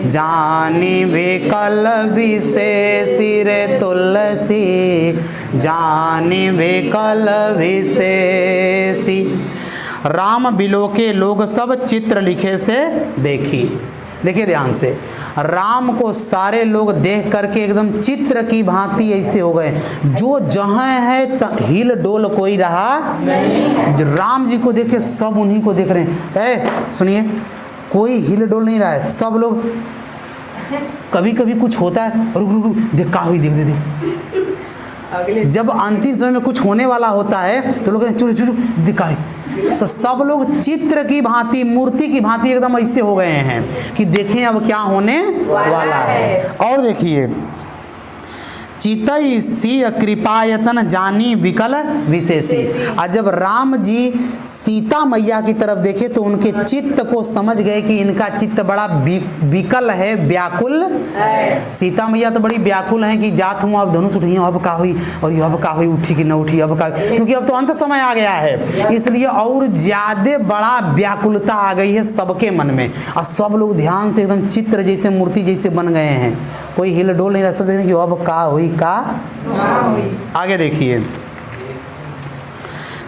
A: जानी विकल विशेषी रे तुलसी, जानी विकल विशेषी। राम बिलो के लोग सब चित्र लिखे से देखी। देखिए ध्यान से, राम को सारे लोग देख करके एकदम चित्र की भांति ऐसे हो गए, जो जहाँ है हिल डोल कोई रहा नहीं। राम जी को देख के सब उन्हीं को देख रहे हैं। सुनिए, कोई हिल डोल नहीं रहा है, सब लोग, कभी कभी कुछ होता है, रुक रुक रुक, देख का हुई, देख दे दे। जब अंतिम समय में कुछ होने वाला होता है तो लोग चुप चुप दिखाए, तो सब लोग चित्र की भांति, मूर्ति की भांति एकदम ऐसे हो गए हैं कि देखें अब क्या होने वाला है। और देखिए, चितई सिय कृपायतन जानी विकल विशेषी। और जब राम जी सीता मैया की तरफ देखे तो उनके चित्त को समझ गए कि इनका चित्त बड़ा विकल है, व्याकुल। सीता मैया तो बड़ी व्याकुल हैं कि जात हूँ अब धनुष उठी, अब का हुई और ये अब का हुई, उठी कि न उठी, अब का, क्योंकि अब तो अंत समय आ गया है, इसलिए और ज्यादा बड़ा व्याकुलता आ गई है सबके मन में। और सब लोग ध्यान से एकदम चित्र जैसे, मूर्ति जैसे बन गए हैं, कोई हिल डोल नहीं रहा, सब देखने कि अब का हुई का। आगे देखिए,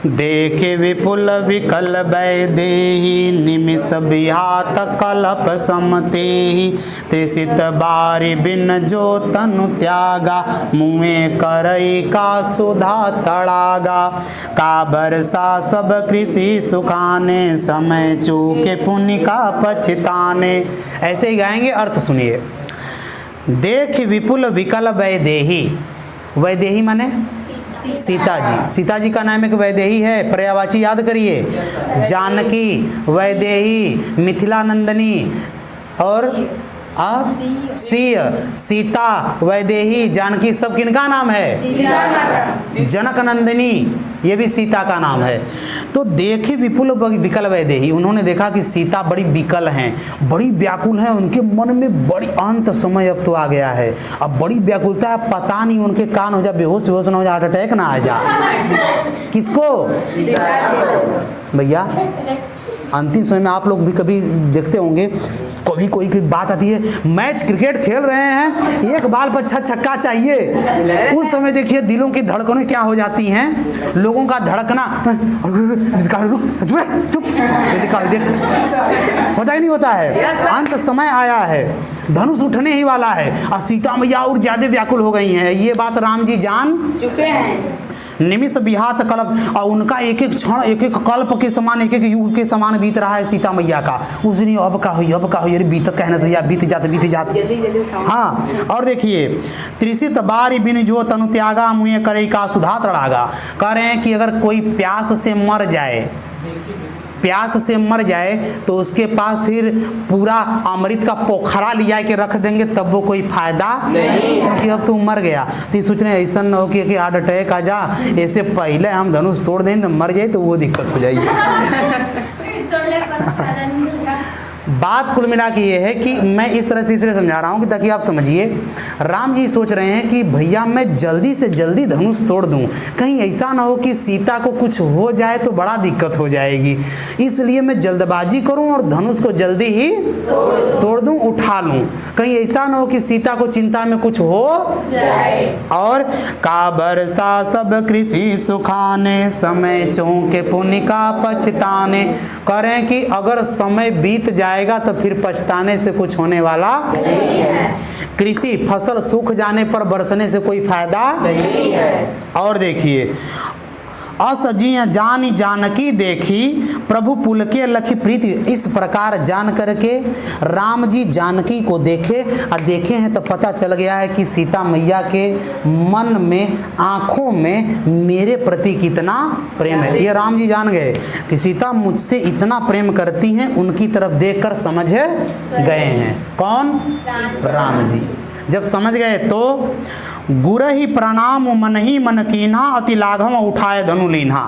A: देखे विपुल विकल वैदेही निमिष बिहात कलप समतेहि त्रिसित बारी बिन जो तनु त्यागा मुँहे करई का सुधा तड़ागा का बरसा सब कृषि सुखाने समय चूके पुण्य का पछताने। ऐसे ही गाएंगे, अर्थ सुनिए। देख विपुल विकल वैदेही, वैदेही माने सीता जी, सीता जी का नाम एक वैदेही है, पर्यायवाची याद करिए, जानकी, वैदेही, मिथिला नंदनी और सिय, सीता, वैदेही, जानकी, सब किनका नाम है? जनक नंदिनी, ये भी सीता का नाम है। तो देखे विपुल विकल वैदेही, उन्होंने देखा कि सीता बड़ी विकल हैं, बड़ी व्याकुल हैं, उनके मन में बड़ी अंत समय अब तो आ गया है, अब बड़ी व्याकुलता है, पता नहीं उनके कान हो जा बेहोश बेहोश ना हो जा, हार्ट अटैक ना आ जा। किसको? भैया अंतिम समय में आप लोग भी कभी देखते होंगे, कभी कोई की बात आती है, मैच क्रिकेट खेल रहे हैं, एक बाल पर 6 छक्का चाहिए, उस समय देखिए दिलों की धड़कनें क्या हो जाती हैं, लोगों का धड़कना चुप होता ही नहीं होता है। अंत समय आया है, धनुष उठने ही वाला है, और सीता मैया और ज्यादा व्याकुल हो गई हैं, ये बात राम जी जान
B: चुके हैं।
A: निमिष बिहात कल्प, और उनका एक एक क्षण एक एक कल्प के समान, एक एक युग के समान बीत रहा है सीता मैया का। उस दिन अब का हुई, अब का हुई, अरे बीतत कहना भैया, बीत जात। हाँ, और देखिए, त्रिसित बारी बिन जो तनु त्यागा मुँह करे का सुधा तड़ागा। कह रहे हैं कि अगर कोई प्यास से मर जाए तो उसके पास फिर पूरा अमृत का पोखरा लिया के रख देंगे तब वो कोई फायदा नहीं, क्योंकि अब तू मर गया। तो ये सोच रहे हैं ऐसा न हो कि हार्ट अटैक आ जा, ऐसे पहले हम धनुष तोड़ दें तो मर जाए तो वो दिक्कत हो जाएगी। बात कुल मिला के ये है कि मैं इस तरह से इसलिए समझा रहा हूँ कि ताकि आप समझिए, राम जी सोच रहे हैं कि भैया मैं जल्दी से जल्दी धनुष तोड़ दूं, कहीं ऐसा ना हो कि सीता को कुछ हो जाए तो बड़ा दिक्कत हो जाएगी, इसलिए मैं जल्दबाजी करूं और धनुष को जल्दी ही तोड़ दूं, उठा लूं, कहीं ऐसा ना हो कि सीता को चिंता में कुछ हो जाए। और का बरसा सब कृषि सुखाने समय चौके पुण्य का पछताने। करें कि अगर समय बीत जाएगा तो फिर पछताने से कुछ होने वाला नहीं है। कृषि फसल सूख जाने पर बरसने से कोई फायदा नहीं है। और देखिए, असजिय जानी जानकी देखी प्रभु पुल के लखी प्रीति। इस प्रकार जान करके राम जी जानकी को देखे, और देखे हैं तो पता चल गया है कि सीता मैया के मन में, आँखों में मेरे प्रति कितना प्रेम है। ये राम जी जान गए कि सीता मुझसे इतना प्रेम करती हैं, उनकी तरफ देखकर समझ गए हैं। कौन? राम जी। जब समझ गए तो गुरु ही प्रणाम मन ही मन कीन्हा अति लाघव उठाए धनु लीन्हा।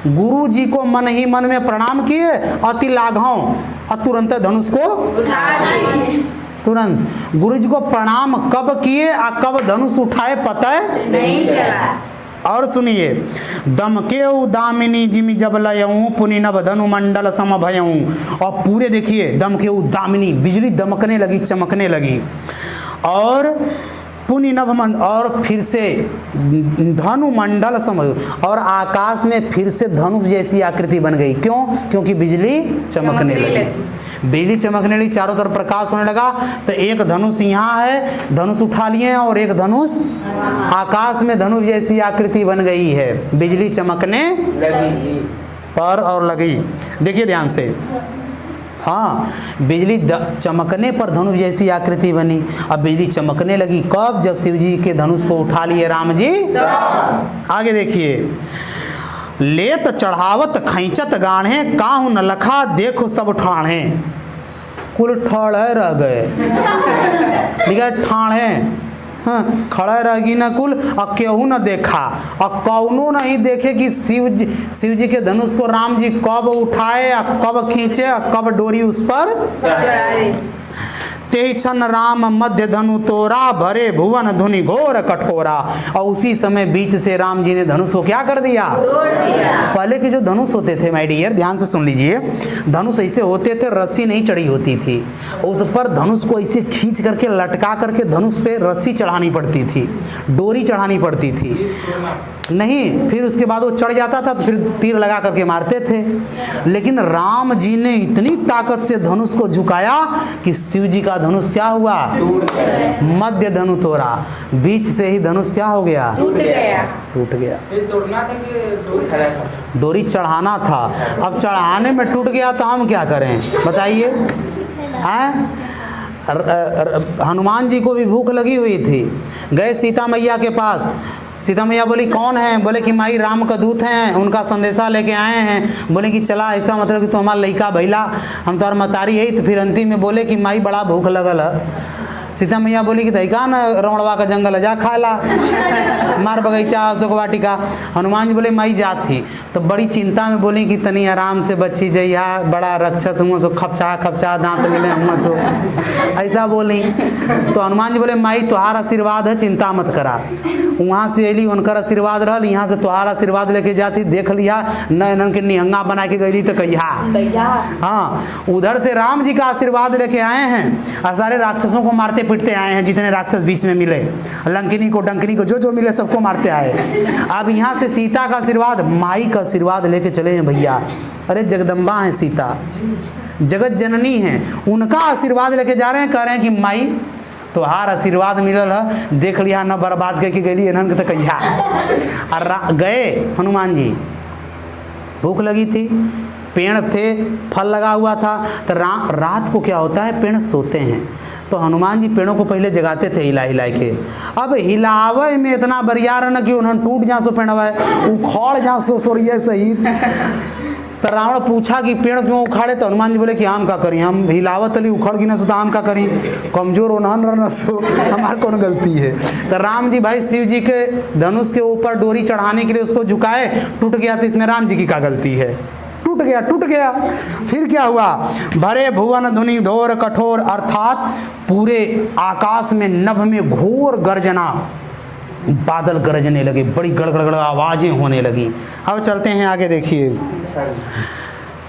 A: गुरु जी को मन ही मन में प्रणाम किए, अति लाघव, और तुरंत धनुष को उठा दिए। तुरंत गुरु जी को प्रणाम कब किए और कब धनुष उठाए पता नहीं चला। और सुनिए, दमके दामिनी जिमि जब लयऊँ पुनि नभ धनु मंडल सम भयऊँ। और पूरे देखिए, दमके दामिनी, बिजली दमकने लगी, चमकने लगी, और पुनि नभ मन, और फिर से धनु मंडल समय, और आकाश में फिर से धनुष जैसी आकृति बन गई। क्यों? क्योंकि बिजली चमकने लगी। बिजली चमकने लगी, चारों तरफ प्रकाश होने लगा, तो एक धनुष यहाँ है, धनुष उठा लिए, और एक धनुष आकाश में धनुष जैसी आकृति बन गई है, बिजली चमकने लगी पर और लगी। देखिए ध्यान से, हाँ, बिजली चमकने पर धनुष जैसी आकृति बनी। अब बिजली चमकने लगी कब? जब शिव जी के धनुष को उठा लिए राम जी। आगे देखिए, लेत चढ़ावत खैंचत गाढ़े काहू न लखा देखो सब ठाणे। कुल ठाड़े रह गए, लिखा ठाणे, हाँ, खड़ा रही न कुल और केहू न देखा और कौनो नहीं देखे कि शिव जी के धनुष को राम जी कब उठाए और कब खींचे और कब डोरी उस पर
B: चढ़ाए।
A: ते छन राम मध्य धनु तोरा भरे भुवन धुनि घोर कठोरा। और उसी समय बीच से राम जी ने धनुष को क्या कर दिया?
B: तोड़ दिया।
A: पहले के जो धनुष होते थे माय डियर, ध्यान से सुन लीजिए, धनुष ऐसे होते थे, रस्सी नहीं चढ़ी होती थी, उस पर धनुष को ऐसे खींच करके लटका करके धनुष पे रस्सी चढ़ानी पड़ती थी, डोरी चढ़ानी पड़ती थी। नहीं, फिर उसके बाद वो चढ़ जाता था तो फिर तीर लगा करके मारते थे। लेकिन राम जी ने इतनी ताकत से धनुष को झुकाया कि शिव जी का धनुष क्या हुआ? मध्य धनु तोड़ा, बीच से ही धनुष क्या हो गया?
B: टूट गया।
A: टूट गया।
C: फिर तोड़ना था कि डोरी खड़ा था?
A: डोरी चढ़ाना था। अब चढ़ाने में टूट गया तो हम क्या करें बताइए? हनुमान जी को भी भूख लगी हुई थी, गए सीता मैया के पास। सीता मैया बोली कौन है? बोले कि माई राम का दूत हैं, उनका संदेशा लेके आए हैं। बोले कि चला, ऐसा मतलब कि तू हमारा लड़का भैला, हम तो मतारी है। तो फिर अंतिम में बोले कि माई बड़ा भूख लगल है। सीता मैया बोली कि दहिका न रमणवा का जंगल जा खाला, मार बगीचा अशोक वाटिका। हनुमान जी बोले माई जात थी, तो बड़ी चिंता में बोली कि तनी आराम से बच्ची जइया, बड़ा रक्षस हुआ सो, खपचा खपचा दांत मिले हुआ सो, ऐसा बोली। तो हनुमान जी बोले माई तुहार आशीर्वाद है, चिंता मत करा। वहाँ से अली, उनकर आशीर्वाद रहल, यहाँ से तुहार आशीर्वाद लेके जाती, देख लिया न के निहंगा बना के गई तो कहिया। हाँ, उधर से राम जी का आशीर्वाद लेके आए हैं और सारे राक्षसों को मारते पिटते आए हैं, जितने राक्षस बीच में मिले, लंकिनी को डंकिनी को जो मिले सबको मारते आए। अब यहाँ से सीता का आशीर्वाद, माई का आशीर्वाद लेके चले हैं भैया। अरे जगदम्बा है सीता, जगत जननी है, उनका आशीर्वाद लेके जा रहे हैं। कह रहे हैं कि माई तोहार आशीर्वाद मिलल है, देख लिया न बर्बाद करके गई एनन के तो कहिया। और गए हनुमान जी, भूख लगी थी, पेड़ थे, फल लगा हुआ था। तो रात को क्या होता है, पेड़ सोते हैं, तो हनुमान जी पेड़ों को पहले जगाते थे हिला हिला के। अब हिलावे में इतना बरियार न कि उन्होंने टूट जा सो पेड़वा, उखड़ जा सो सोरिए सहित। तो रावण पूछा कि पेड़ क्यों उखाड़े? तो हनुमान जी बोले कि हम का करी, हम हिलावत अली उखड़ गिना सो तो हम का करी, कमजोर होना रहना सो हमार कौन गलती है। तो राम जी भाई शिव जी के धनुष के ऊपर डोरी चढ़ाने के लिए उसको झुकाए, टूट गया, तो इसमें राम जी की क्या गलती है? टूट गया। फिर क्या हुआ? भरे भुवन धुनि घोर कठोर, अर्थात पूरे आकाश में नभ में घोर गर्जना, बादल गरजने लगे, बड़ी गड़गड़ आवाजें होने लगी। अब चलते हैं आगे, देखिए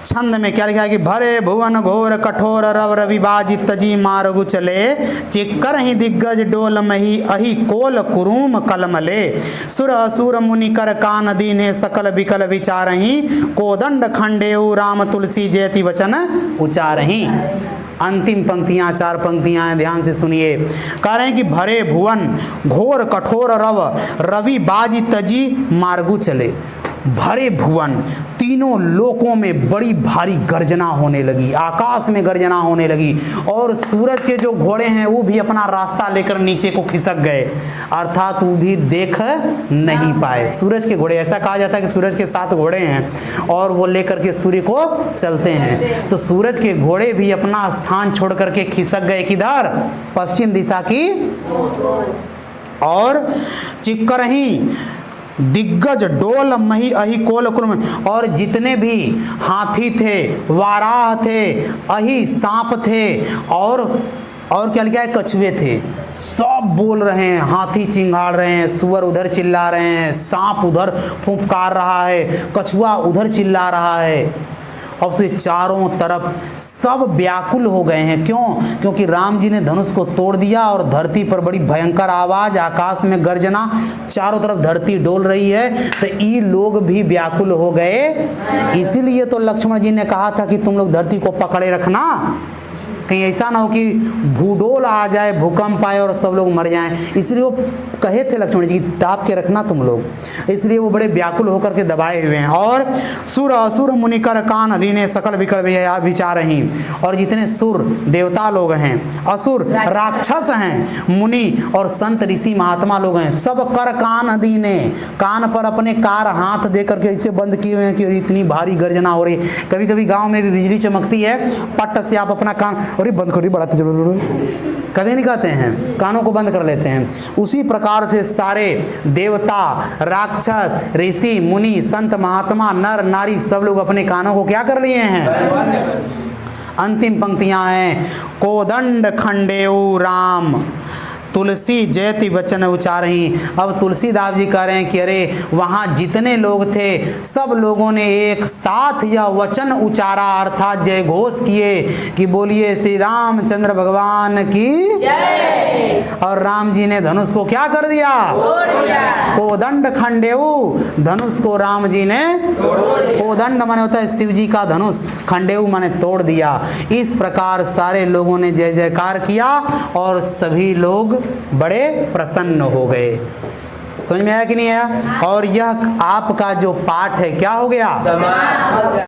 A: छंद में क्या लिखा है कि भरे भुवन घोर कठोर रव रवि बाजी तजी मारगु चले, चिक्कर ही दिग्गज डोल मही अहि कोल कुरूम कलमले, सुर असुर मुनि कर कान दीने सकल विकल विचारही, कोदंड खंडेऊ राम तुलसी जयति वचन उचारही। अंतिम पंक्तियां, 4 पंक्तियां हैं, ध्यान से सुनिए। कह रहे हैं कि भरे भुवन घोर कठोर रव रवि बाजी तजी मार्गु चले। भरे भुवन, तीनों लोकों में बड़ी भारी गर्जना होने लगी, आकाश में गर्जना होने लगी, और सूरज के जो घोड़े हैं वो भी अपना रास्ता लेकर नीचे को खिसक गए, अर्थात वो भी देख नहीं पाए। सूरज के घोड़े, ऐसा कहा जाता है कि सूरज के 7 घोड़े हैं और वो लेकर के सूर्य को चलते हैं। तो सूरज के घोड़े भी अपना स्थान छोड़ करके खिसक गए, किधर? पश्चिम दिशा की। और चिक्करही दिग्गज डोल मही अहि कोल कुलम, और जितने भी हाथी थे, वाराह थे, अहि सांप थे, और क्या लिखा है, कछुए थे, सब बोल रहे हैं। हाथी चिंगाड़ रहे हैं, सुअर उधर चिल्ला रहे हैं, सांप उधर फुफकार रहा है, कछुआ उधर चिल्ला रहा है। अब से चारों तरफ सब व्याकुल हो गए हैं। क्यों? क्योंकि राम जी ने धनुष को तोड़ दिया और धरती पर बड़ी भयंकर आवाज, आकाश में गर्जना, चारों तरफ धरती डोल रही है, तो ये लोग भी व्याकुल हो गए। इसीलिए तो लक्ष्मण जी ने कहा था कि तुम लोग धरती को पकड़े रखना, कहीं ऐसा ना हो कि भूडोल आ जाए, भूकंप आए और सब लोग मर जाएं। इसलिए वो कहे थे लक्ष्मण जी की ताप के रखना तुम लोग, इसलिए वो बड़े व्याकुल होकर के दबाए हुए हैं। और सुर असुर मुनि कर कान अधीने सकल विकल विचार ही, और जितने सुर देवता लोग हैं, असुर राक्षस हैं, मुनि और संत ऋषि महात्मा लोग हैं, सब कर कान अधीने, कान पर अपने कार हाथ दे करके ऐसे बंद किए हुए हैं कि इतनी भारी गर्जना हो रही। कभी कभी गाँव में भी बिजली चमकती है, पट से आप अपना कान, अरे बंद करिए, बड़ा तेज कहते नहीं कहते हैं, कानों को बंद कर लेते हैं। उसी प्रकार से सारे देवता, राक्षस, ऋषि, मुनि, संत, महात्मा, नर, नारी सब लोग अपने कानों को क्या कर लिए हैं? अंतिम पंक्तियां हैं, कोदंड खंडेऊ राम तुलसी जयति वचन उचारही। अब तुलसीदास जी कह रहे हैं कि अरे वहाँ जितने लोग थे सब लोगों ने एक साथ यह वचन उचारा, अर्थात जय घोष किए कि बोलिए श्री रामचंद्र भगवान की
B: जय।
A: और राम जी ने धनुष को क्या कर दिया?
B: तोड़ दिया।
A: कोदंड खंडेऊ, धनुष को राम जी ने कोदंड माने होता है शिव जी का धनुष, खंडेऊ माने तोड़ दिया। इस प्रकार सारे लोगों ने जय जयकार किया और सभी लोग बड़े प्रसन्न हो गए। समझ में आया कि नहीं आया? और यह आपका जो पाठ है क्या हो गया?
B: समाप्त हो गया।